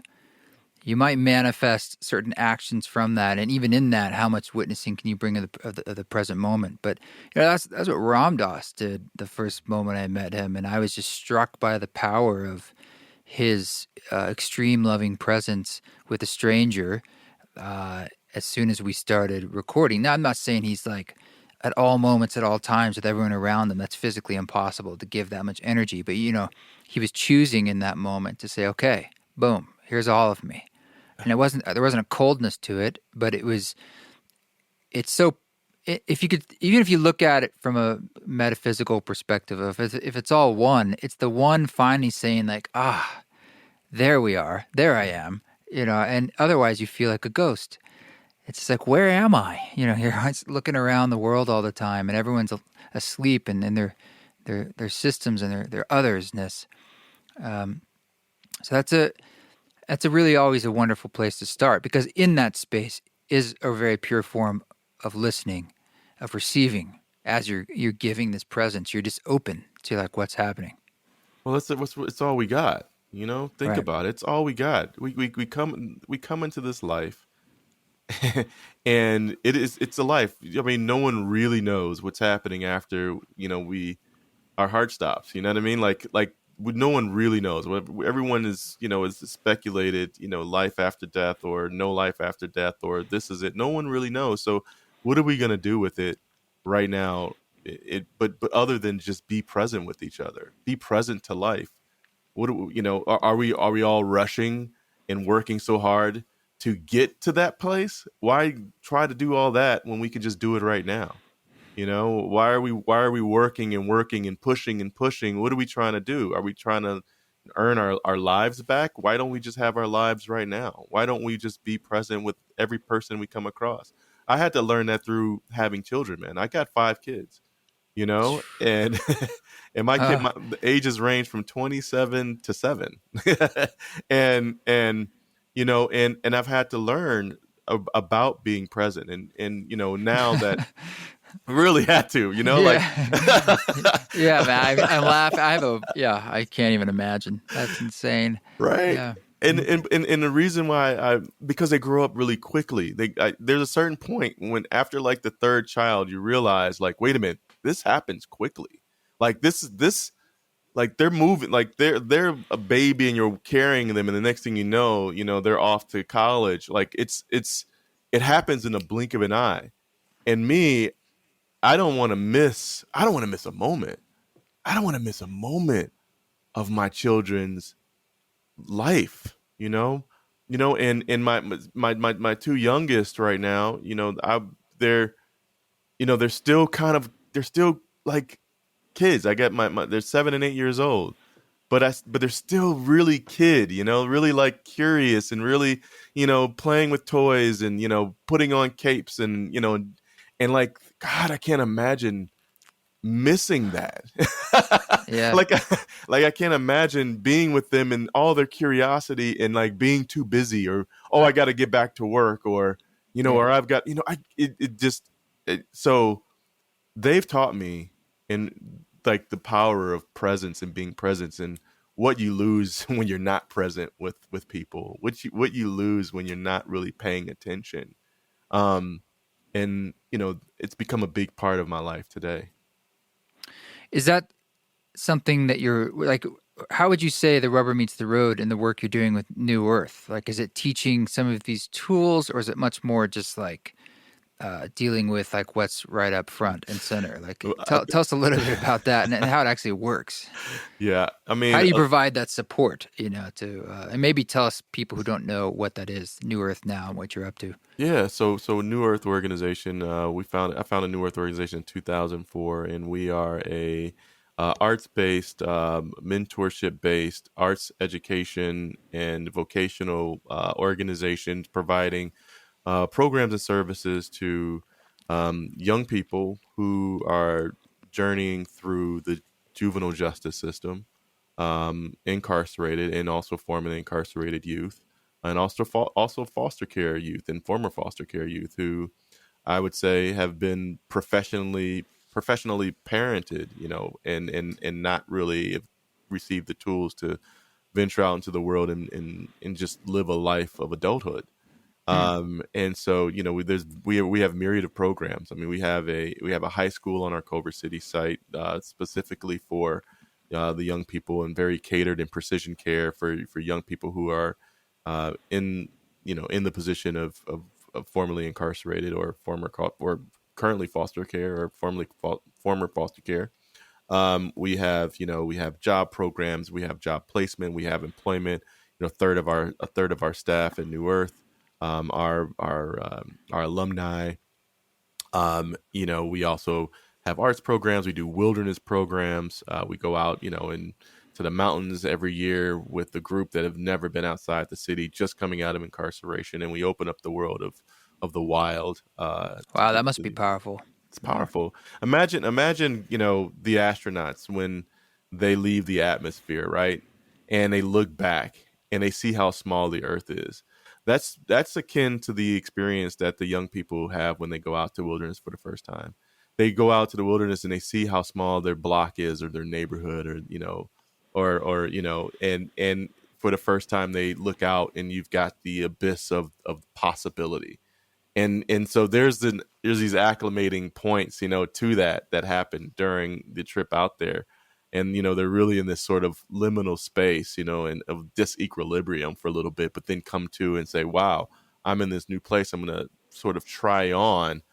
You might manifest certain actions from that, and even in that, how much witnessing can you bring of the present moment? But that's what Ram Dass did the first moment I met him, and I was just struck by the power of his extreme loving presence with a stranger as soon as we started recording. Now, I'm not saying he's like at all moments, at all times with everyone around him. That's physically impossible to give that much energy. But, he was choosing in that moment to say, okay, boom, here's all of me. And there wasn't a coldness to it, but it's so, if you could, even if you look at it from a metaphysical perspective, if it's all one, it's the one finally saying like, there we are, there I am, and otherwise you feel like a ghost. It's just like, where am I? Here I'm looking around the world all the time, and everyone's asleep and in their systems and their othersness. So that's really always a wonderful place to start, because in that space is a very pure form of listening, of receiving. As you're giving this presence, you're just open to like what's happening. Well, it's all we got. Think Right. about it. It's all we got. We come into this life, and it's a life. I mean, no one really knows what's happening after our heart stops. You know what I mean? Like no one really knows. Everyone is speculated. Life after death, or no life after death, or this is it. No one really knows. So, what are we gonna do with it right now? But other than just be present with each other, be present to life. Are we all rushing and working so hard to get to that place? Why try to do all that when we can just do it right now? Why are we working and pushing? What are we trying to do? Are we trying to earn our lives back? Why don't we just have our lives right now? Why don't we just be present with every person we come across? I had to learn that through having children, man. I got 5 kids, and and the ages range from 27 to 7. and I've had to learn about being present, and now that really had to, like Yeah, man. I'm laughing. I can't even imagine. That's insane. right. Yeah. And the reason why because they grow up really quickly. There's a certain point when after like the 3rd child, you realize like, wait a minute, this happens quickly. Like this like they're moving, like they're a baby and you're carrying them, and the next thing you know, they're off to college. Like it happens in a blink of an eye. And me, I don't want to miss a moment. I don't want to miss a moment of my children's life, and my 2 youngest right now, they're still they're still like kids. I get they're 7 and 8 years old, but they're still really kid, really like curious and really, playing with toys and, putting on capes and, and like, God, I can't imagine missing that. Yeah. like I can't imagine being with them and all their curiosity and like being too busy, or I got to get back to work, or or I've got so they've taught me in like the power of presence and being present, and what you lose when you're not present with people, what you lose when you're not really paying attention. And it's become a big part of my life today. Is that something that you're like, how would you say the rubber meets the road in the work you're doing with New Earth? Like, is it teaching some of these tools, or is it much more just like dealing with like what's right up front and center? Like, tell us a little bit about that and how it actually works. Yeah, I mean, how do you provide that support, to and maybe tell us, people who don't know what that is, New Earth now, and what you're up to. Yeah, so New Earth organization, I found a New Earth organization in 2004, and we are a arts-based, mentorship-based arts education and vocational organization providing programs and services to young people who are journeying through the juvenile justice system, incarcerated, and also formerly incarcerated youth, and also foster care youth and former foster care youth who I would say have been professionally parented, and not really have received the tools to venture out into the world and just live a life of adulthood. And so, we have myriad of programs. I mean, we have a high school on our Culver City site, specifically for the young people, and very catered and precision care for young people who are in the position of formerly incarcerated, or or currently foster care, or former foster care. We have job programs, we have job placement, we have employment. A third of our staff at New Earth, our alumni. We also have arts programs. We do wilderness programs. We go out, to the mountains every year with the group that have never been outside the city, just coming out of incarceration, and we open up the world of the wild. Wow, that must be powerful. It's powerful. Imagine, the astronauts when they leave the atmosphere, right? And they look back and they see how small the Earth is. That's akin to the experience that the young people have when they go out to wilderness for the first time. They go out to the wilderness and they see how small their block is, or their neighborhood, and for the first time they look out and you've got the abyss of possibility. And so there's these acclimating points, to that happen during the trip out there. And, they're really in this sort of liminal space, and of disequilibrium for a little bit, but then come to and say, wow, I'm in this new place. I'm going to sort of try on,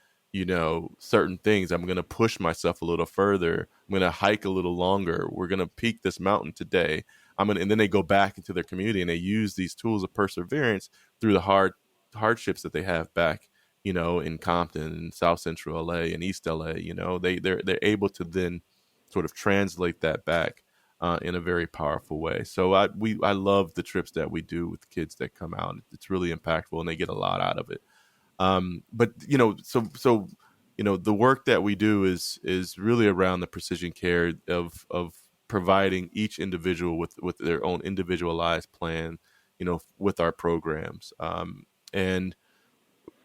certain things. I'm going to push myself a little further. I'm going to hike a little longer. We're going to peak this mountain today. And then they go back into their community and they use these tools of perseverance through the hardships that they have back, in Compton and South Central LA and East LA. They're able to then sort of translate that back in a very powerful way. So I love the trips that we do with the kids that come out. It's really impactful and they get a lot out of it. But the work that we do is really around the precision care of providing each individual with their own individualized plan, with our programs. And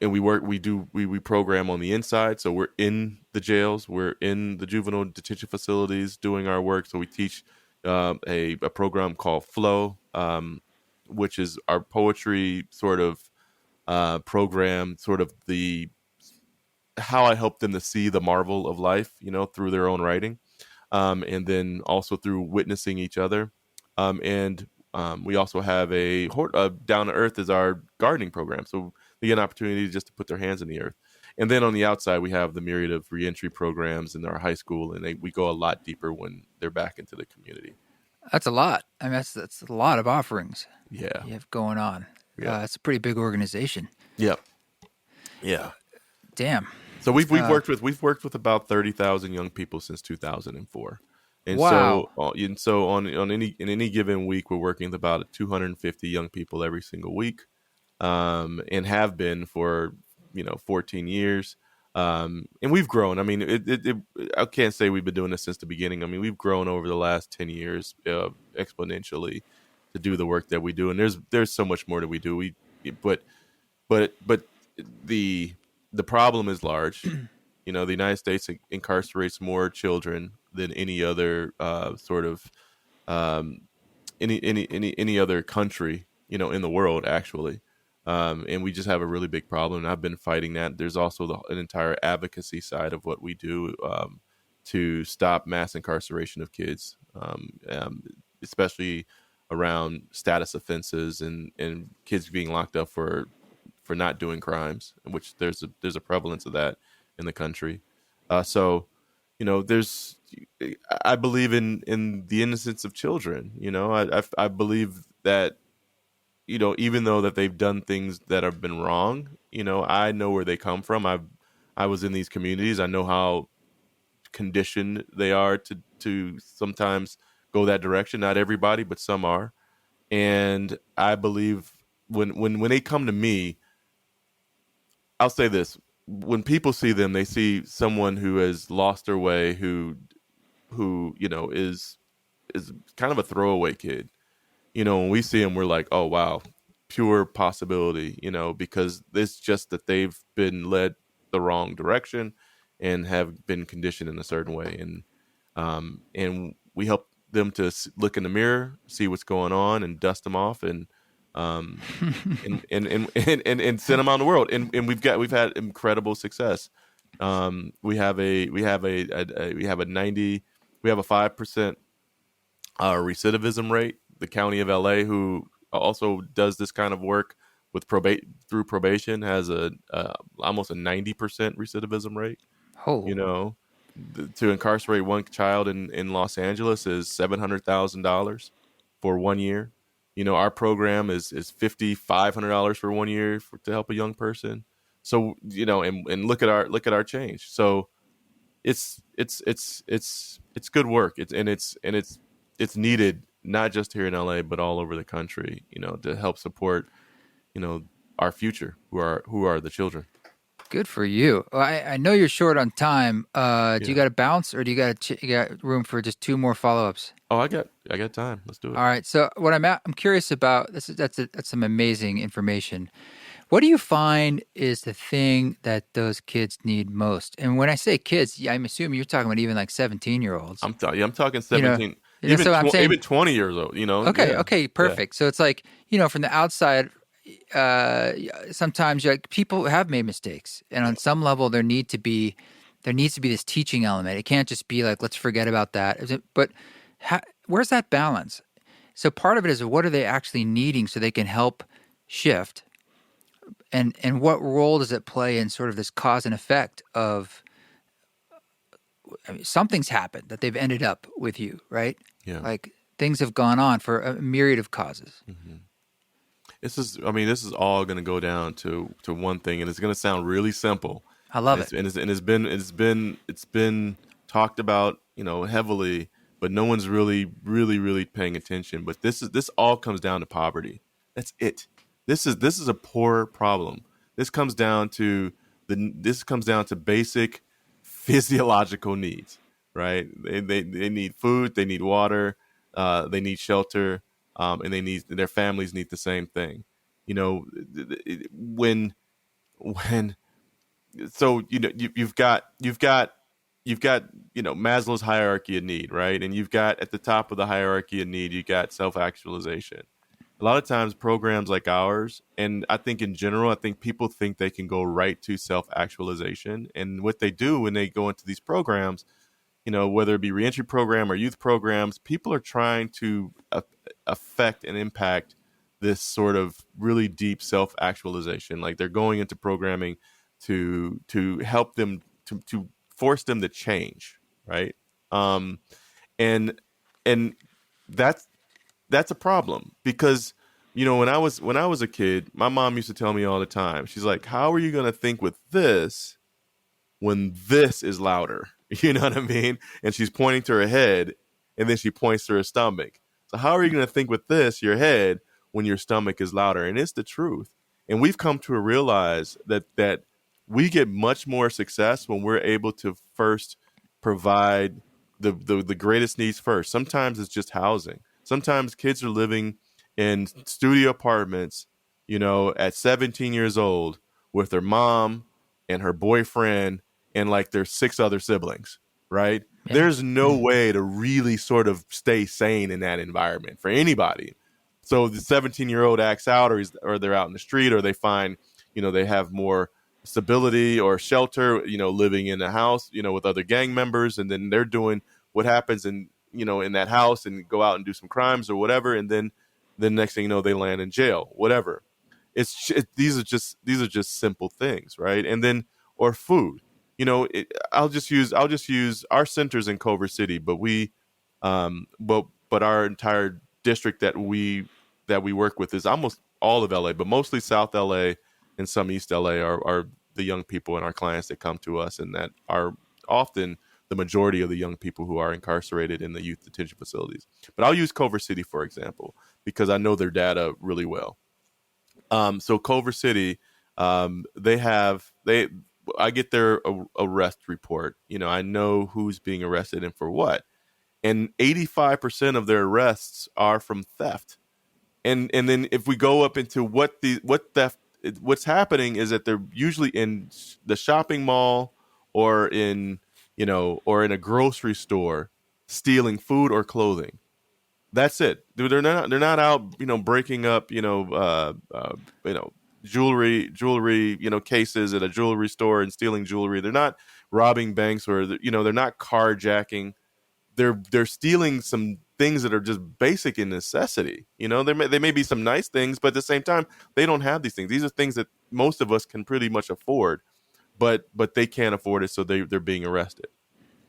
we program on the inside. So we're in the jails, we're in the juvenile detention facilities doing our work. So we teach a program called Flow, which is our poetry sort of program, sort of how I help them to see the marvel of life, through their own writing, and then also through witnessing each other. We also have Down to Earth is our gardening program. So they get an opportunity just to put their hands in the earth. And then on the outside, we have the myriad of reentry programs in our high school, and we go a lot deeper when they're back into the community. That's a lot. I mean, that's a lot of offerings. Yeah, you have going on. Yeah, it's a pretty big organization. Yeah. Damn. So we've worked with about 30,000 young people since 2004. And wow. so on any given week, we're working with about 250 young people every single week. And have been for 14 years, and we've grown. I mean, I can't say we've been doing this since the beginning. I mean, we've grown over the last 10 years exponentially to do the work that we do, and there's so much more that we do. But the problem is large. The United States incarcerates more children than any other sort of any other country in the world, actually. And we just have a really big problem. And I've been fighting that. There's also an entire advocacy side of what we do to stop mass incarceration of kids, especially around status offenses and kids being locked up for not doing crimes, which there's a prevalence of that in the country. So I believe in the innocence of children. I believe that. Even though that they've done things that have been wrong, I know where they come from. I was in these communities. I know how conditioned they are to sometimes go that direction. Not everybody, but some are. And I believe when they come to me, I'll say this: when people see them, they see someone who has lost their way, who is kind of a throwaway kid. When we see them, we're like, oh, wow, pure possibility, because it's just that they've been led the wrong direction and have been conditioned in a certain way. And we help them to look in the mirror, see what's going on, and dust them off, um, and send them out in the world. And we've had incredible success. We have a 5% recidivism rate. The county of LA, who also does this kind of work with through probation, has a almost a 90% recidivism rate. Oh, You know, to incarcerate one child in Los Angeles is $700,000 for 1 year. Our program is $5,500 for 1 year to help a young person. So and look at our change. So it's good work. It's needed, not just here in LA but all over the country. To help support our future, who are the children. good for you. Well, I know you're short on time. Do you Yeah. got to bounce, or do you got room for just two more follow-ups? Oh, I got time. Let's do it. All right. So what I'm curious about, that's some amazing information. What do you find is the thing that those kids need most? And when I say kids, I'm assuming you're talking about even like 17-year-olds. I'm talking You know, 17, even so I'm saying, even 20 years old. okay, Yeah. okay, perfect. So it's like, from the outside, sometimes people have made mistakes, and on some level, there needs to be this teaching element. It can't just be like, let's forget about that. But where's that balance? So part of it is, what are they actually needing so they can help shift? And what role does it play in sort of this cause and effect of, something's happened that they've ended up with you, right? Yeah. Like things have gone on for a myriad of causes. Mm-hmm. This is all going to go down to one thing, and it's going to sound really simple. I love it. And it's been talked about, heavily, but no one's really paying attention. But this all comes down to poverty. That's it. This is a poor problem. This comes down to basic physiological needs, right? They need food, they need water, they need shelter, and their families need the same thing. When so you've got Maslow's hierarchy of need, right? And you've got, at the top of the hierarchy of need, you got self-actualization. A lot of times programs like ours, and I think in general, people think they can go right to self-actualization. And what they do when they go into these programs, whether it be reentry program or youth programs, people are trying to affect and impact this sort of really deep self-actualization. Like, they're going into programming to help them, to force them to change, right? And that's a problem, because when I was a kid, my mom used to tell me all the time, she's like, how are you going to think with this when this is louder? You know what I mean? And she's pointing to her head, and then she points to her stomach. So how are you going to think with your head, when your stomach is louder? And it's the truth. And we've come to realize that we get much more success when we're able to first provide the greatest needs first. Sometimes it's just housing. Sometimes kids are living in studio apartments, at 17 years old, with their mom and her boyfriend and like their 6 other siblings, right? Yeah. There's no way to really sort of stay sane in that environment for anybody. So the 17-year-old acts out, or they're out in the street, or they find, they have more stability or shelter, living in a house, with other gang members, and then they're doing what happens in that house, and go out and do some crimes or whatever, and then the next thing you know, they land in jail, whatever. These are just simple things, right? And then, or food, I'll just use our centers in Culver City, but but our entire district that we work with is almost all of LA, but mostly South LA and some East LA are the young people and our clients that come to us, and that are often the majority of the young people who are incarcerated in the youth detention facilities. But I'll use Culver City, for example, because I know their data really well. So Culver City, I get their arrest report. I know who's being arrested and for what. And 85% of their arrests are from theft. And then if we go up into what's happening is that they're usually in the shopping mall, or in a grocery store, stealing food or clothing. That's it. They're not out, breaking up, you know, jewelry, cases at a jewelry store and stealing jewelry. They're not robbing banks, or they're not carjacking. They're stealing some things that are just basic in necessity. They may be some nice things, but at the same time, they don't have these things. These are things that most of us can pretty much afford, but they can't afford it, so they're being arrested.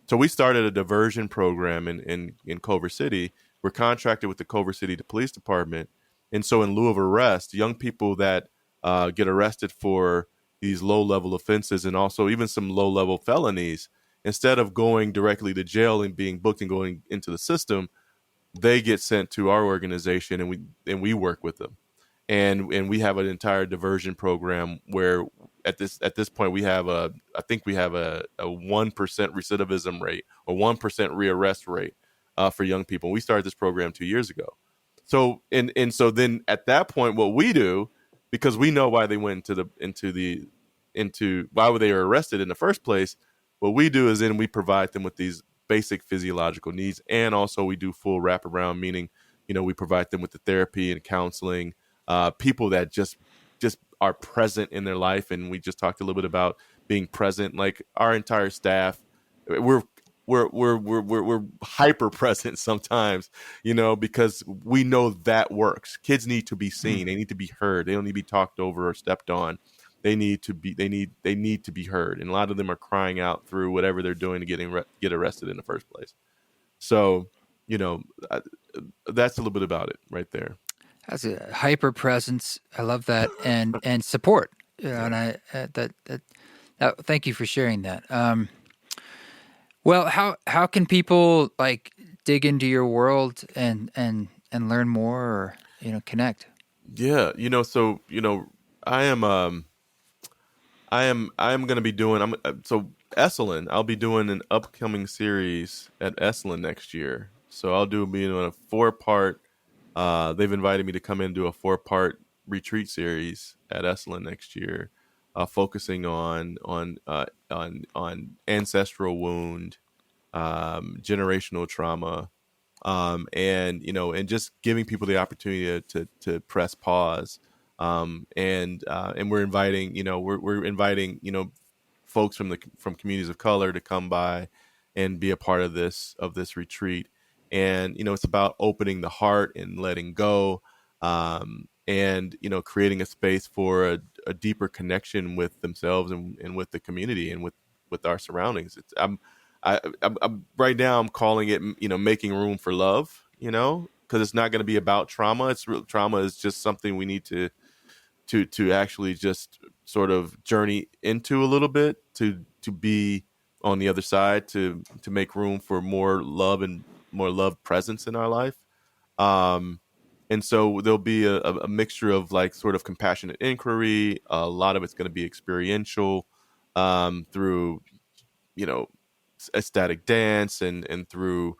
So we started a diversion program in Culver City. We're contracted with the Culver City Police Department. And so in lieu of arrest, young people that get arrested for these low-level offenses and also even some low-level felonies, instead of going directly to jail and being booked and going into the system, they get sent to our organization, and we work with them. And we have an entire diversion program where at this point I think we have a 1% recidivism rate, or 1% rearrest rate for young people. We started this program 2 years ago. So so then at that point, what we do, because we know why they went into why they were arrested in the first place, what we do is then we provide them with these basic physiological needs, and also we do full wraparound, meaning we provide them with the therapy and counseling, people that just are present in their life. And we just talked a little bit about being present. Like our entire staff, we're hyper present sometimes, because we know that works. Kids need to be seen. They need to be heard. They don't need to be talked over or stepped on. They need to be heard. And a lot of them are crying out through whatever they're doing to get arrested in the first place. So, that's a little bit about it right there. That's a hyper presence. I love that, and support. And that thank you for sharing that. Well, how can people dig into your world and learn more, or connect? Yeah, so I am going to be doing so Eslin. I'll be doing an upcoming series at Eslin next year. So I'll be doing a 4-part. They've invited me to come in and do a 4-part retreat series at Eslin next year, focusing on ancestral wound, generational trauma, and just giving people the opportunity to press pause, and we're inviting we're inviting folks from communities of color to come by and be a part of this retreat. And it's about opening the heart and letting go, and creating a space for a deeper connection with themselves and with the community and with our surroundings. I'm right now I'm calling it making room for love, because it's not going to be about trauma. Trauma is just something we need to actually just sort of journey into a little bit to be on the other side, to make room for more love and more love presence in our life. And so there'll be a mixture of sort of compassionate inquiry. A lot of it's going to be experiential, through, ecstatic dance and through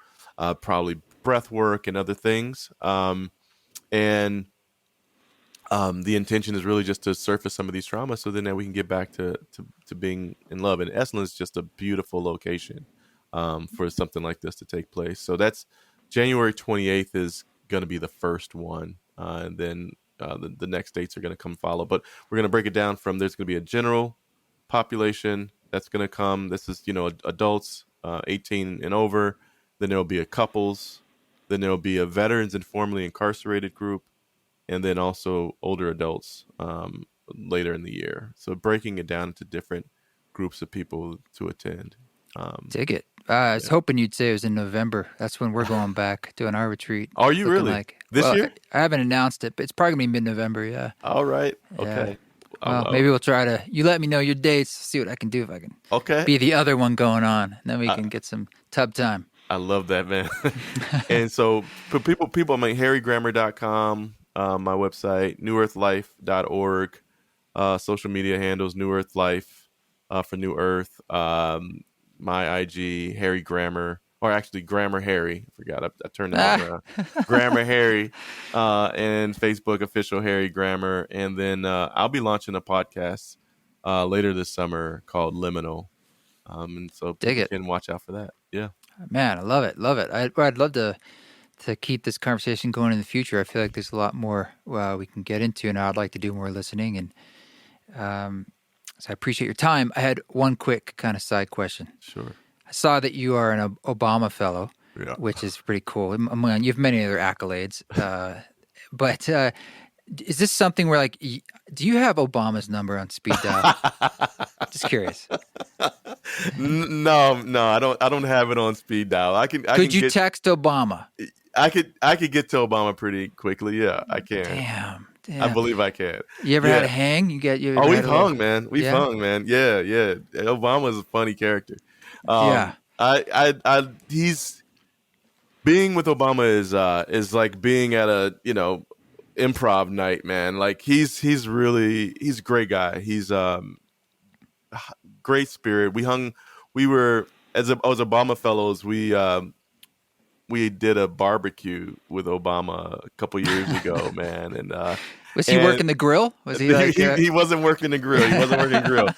probably breath work and other things. And the intention is really just to surface some of these traumas, so then we can get back to being in love. And Eslin is just a beautiful location for something like this to take place. So that's January 28th is going to be the first one. And then the next dates are going to come follow. But we're going to break it down from there's going to be a general population that's going to come. This is, adults 18 and over. Then there'll be a couples. Then there'll be a veterans and formerly incarcerated group. And then also older adults later in the year. So breaking it down into different groups of people to attend. Dig it. I was hoping you'd say it was in November. That's when we're going back doing our retreat. Are you really? This year? I haven't announced it, but it's probably going to be mid-November, yeah. All right. Okay. Yeah. Well, maybe we'll try to... You let me know your dates, see what I can do if I can be the other one going on. And then we can get some tub time. I love that, man. And so for people, I'm at harrygrammer.com, my website, newearthlife.org, social media handles, New Earth Life for New Earth, my IG, Harry Grammer, or actually Grammer Harry. I forgot, I turned that around. Grammer Harry, and Facebook official Harry Grammer. And then I'll be launching a podcast later this summer called Liminal. And so Dig you it. can watch out for that. Yeah. Man, I love it. Love it. I'd love to keep this conversation going in the future. I feel like there's a lot more we can get into, and I'd like to do more listening. And so I appreciate your time. I had one quick kind of side question. Sure. I saw that you are an Obama fellow, Yeah. which is pretty cool. You have many other accolades, but is this something where, like, do you have Obama's number on speed dial? Just curious. No, I don't have it on speed dial. Could you text Obama? I could get to Obama pretty quickly. Yeah, I can. Damn. I believe I can. You ever had a hang? We've hung, man. We've hung, man. Yeah. Obama's a funny character. Yeah. He's being with Obama is like being at a, improv night, man. Like he's a great guy. He's great spirit. We were as Obama fellows, we did a barbecue with Obama a couple years ago, man. And was he working the grill? Was he like he wasn't working the grill.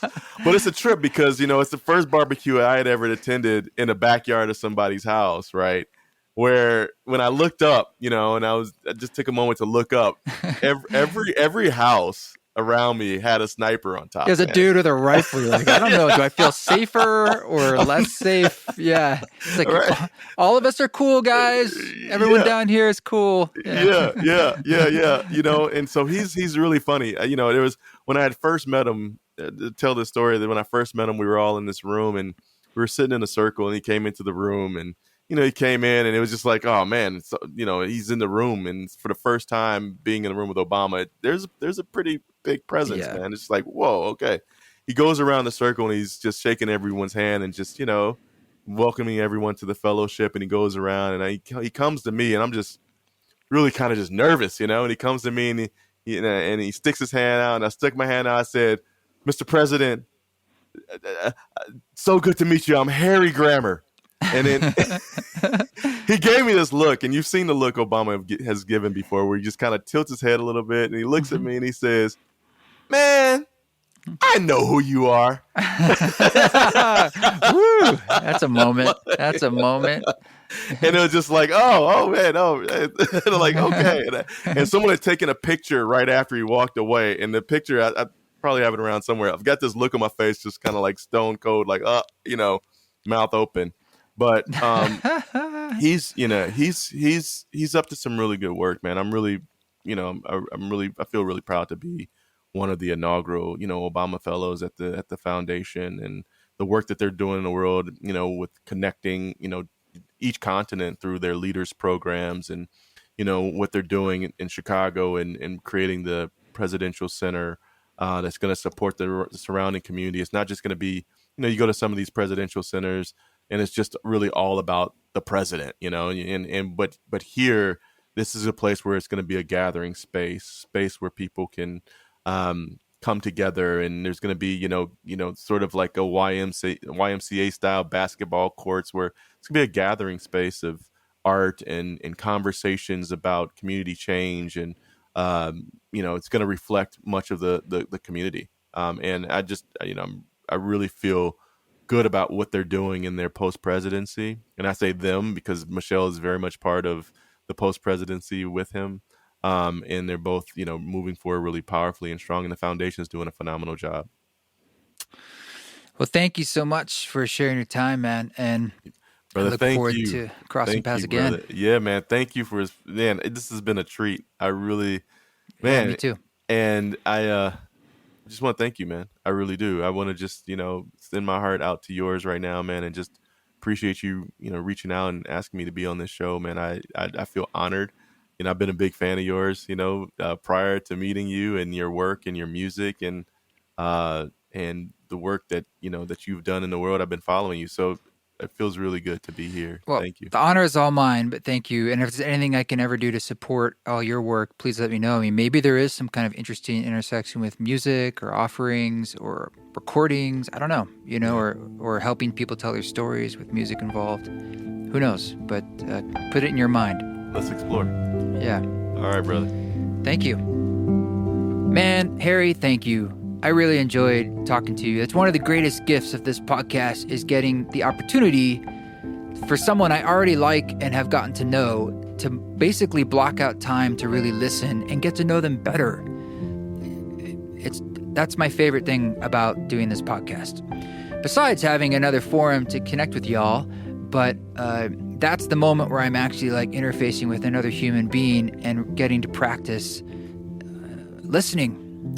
But it's a trip because, it's the first barbecue I had ever attended in the backyard of somebody's house, right? Where when I looked up, and I just took a moment to look up, every house around me had a sniper on top. There's a dude with a rifle. You're like, I don't know. Do I feel safer or less safe? Yeah. It's like, right. All of us are cool, guys. Everyone down here is cool. Yeah. And so he's really funny. It was when I had first met him, to tell this story, that when I first met him, we were all in this room and we were sitting in a circle and he came into the room and, he came in and it was just like, oh man, so, he's in the room. And for the first time being in the room with Obama, there's a pretty big presence, man. It's like, whoa, okay. He goes around the circle and he's just shaking everyone's hand and just, welcoming everyone to the fellowship. And he goes around and he comes to me and I'm just really kind of just nervous, and he comes to me and he sticks his hand out and I stuck my hand out. I said, Mr. President, so good to meet you. I'm Harry Grammer. And then he gave me this look, and you've seen the look Obama has given before, where he just kind of tilts his head a little bit, and he looks at me and he says, "Man, I know who you are." Woo, that's a moment. And it was just like, oh man, and like, okay. And someone had taken a picture right after he walked away, and the picture I probably have it around somewhere. I've got this look on my face, just kind of like stone cold, like mouth open. But he's up to some really good work, man. I'm really, I feel really proud to be one of the inaugural, Obama fellows at the foundation, and the work that they're doing in the world, with connecting, each continent through their leaders programs, and what they're doing in Chicago and creating the presidential center that's going to support the surrounding community. It's not just going to be, you go to some of these presidential centers and it's just really all about the president, but here, this is a place where it's going to be a gathering space where people can come together, and there's going to be, sort of like a YMCA style basketball courts where it's going to be a gathering space of art and conversations about community change, and it's going to reflect much of the community. And I just, I really feel good about what they're doing in their post-presidency. And I say them because Michelle is very much part of the post-presidency with him. And they're both, moving forward really powerfully and strong, and the foundation is doing a phenomenal job. Well, thank you so much for sharing your time, man. And brother, I look forward to crossing paths again. Brother. Yeah, man. Thank you this has been a treat. I really, man. Yeah, me too. And I just want to thank you, man. I really do. I want to just, send my heart out to yours right now, man, and just appreciate you, reaching out and asking me to be on this show, man. I feel honored. I've been a big fan of yours, prior to meeting you, and your work and your music and the work that, that you've done in the world. I've been following you. So it feels really good to be here. Well, thank you. The honor is all mine, but thank you. And if there's anything I can ever do to support all your work, please let me know. I mean, maybe there is some kind of interesting intersection with music or offerings or recordings. I don't know, or helping people tell their stories with music involved. Who knows? But put it in your mind. Let's explore. Yeah. All right, brother. Thank you. Man, Harry, thank you. I really enjoyed talking to you. It's one of the greatest gifts of this podcast, is getting the opportunity for someone I already like and have gotten to know, to basically block out time to really listen and get to know them better. That's my favorite thing about doing this podcast. Besides having another forum to connect with y'all, but that's the moment where I'm actually like interfacing with another human being and getting to practice listening,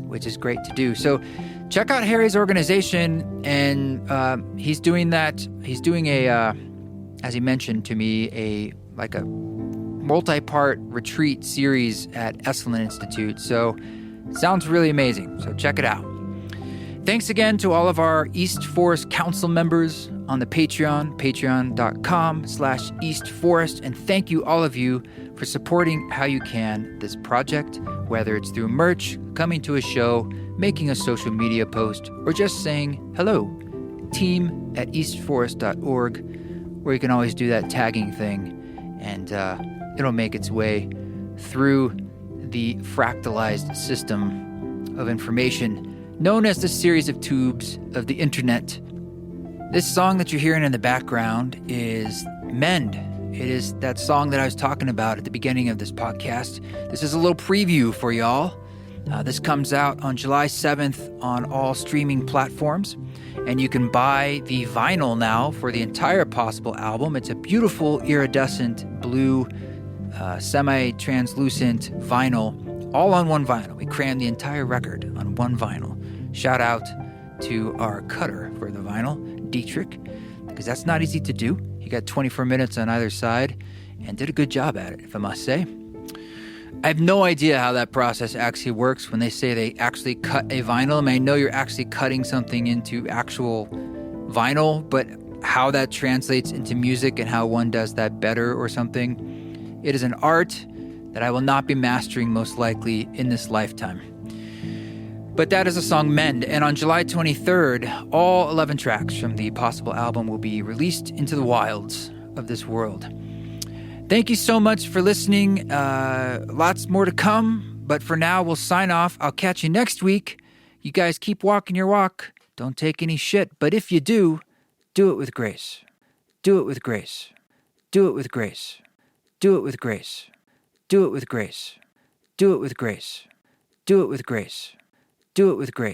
which is great to do. So check out Harry's organization, and he's doing that. He's doing as he mentioned to me, a multi-part retreat series at Eslin Institute. So sounds really amazing. So check it out. Thanks again to all of our East Forest Council members on the Patreon, patreon.com/East Forest. And thank you, all of you, for supporting how you can this project, whether it's through merch, coming to a show, making a social media post, or just saying hello, team@eastforest.org, where you can always do that tagging thing, and it'll make its way through the fractalized system of information known as the series of tubes of the internet. This song that you're hearing in the background is Mend. It is that song that I was talking about at the beginning of this podcast. This is a little preview for y'all. This comes out on July 7th on all streaming platforms, and you can buy the vinyl now for the entire Possible album. It's a beautiful iridescent blue, semi-translucent vinyl, all on one vinyl. We crammed the entire record on one vinyl. Shout out to our cutter for the vinyl, Dietrich, because that's not easy to do. He got 24 minutes on either side and did a good job at it, if I must say. I have no idea how that process actually works when they say they actually cut a vinyl. I mean, I know you're actually cutting something into actual vinyl, but how that translates into music and how one does that better or something, it is an art that I will not be mastering most likely in this lifetime. But that is a song, Mend. And on July 23rd, all 11 tracks from the Possible album will be released into the wilds of this world. Thank you so much for listening. Lots more to come. But for now, we'll sign off. I'll catch you next week. You guys keep walking your walk. Don't take any shit. But if you do, do it with grace. Do it with grace. Do it with grace. Do it with grace. Do it with grace. Do it with grace. Do it with grace. Do it with grace.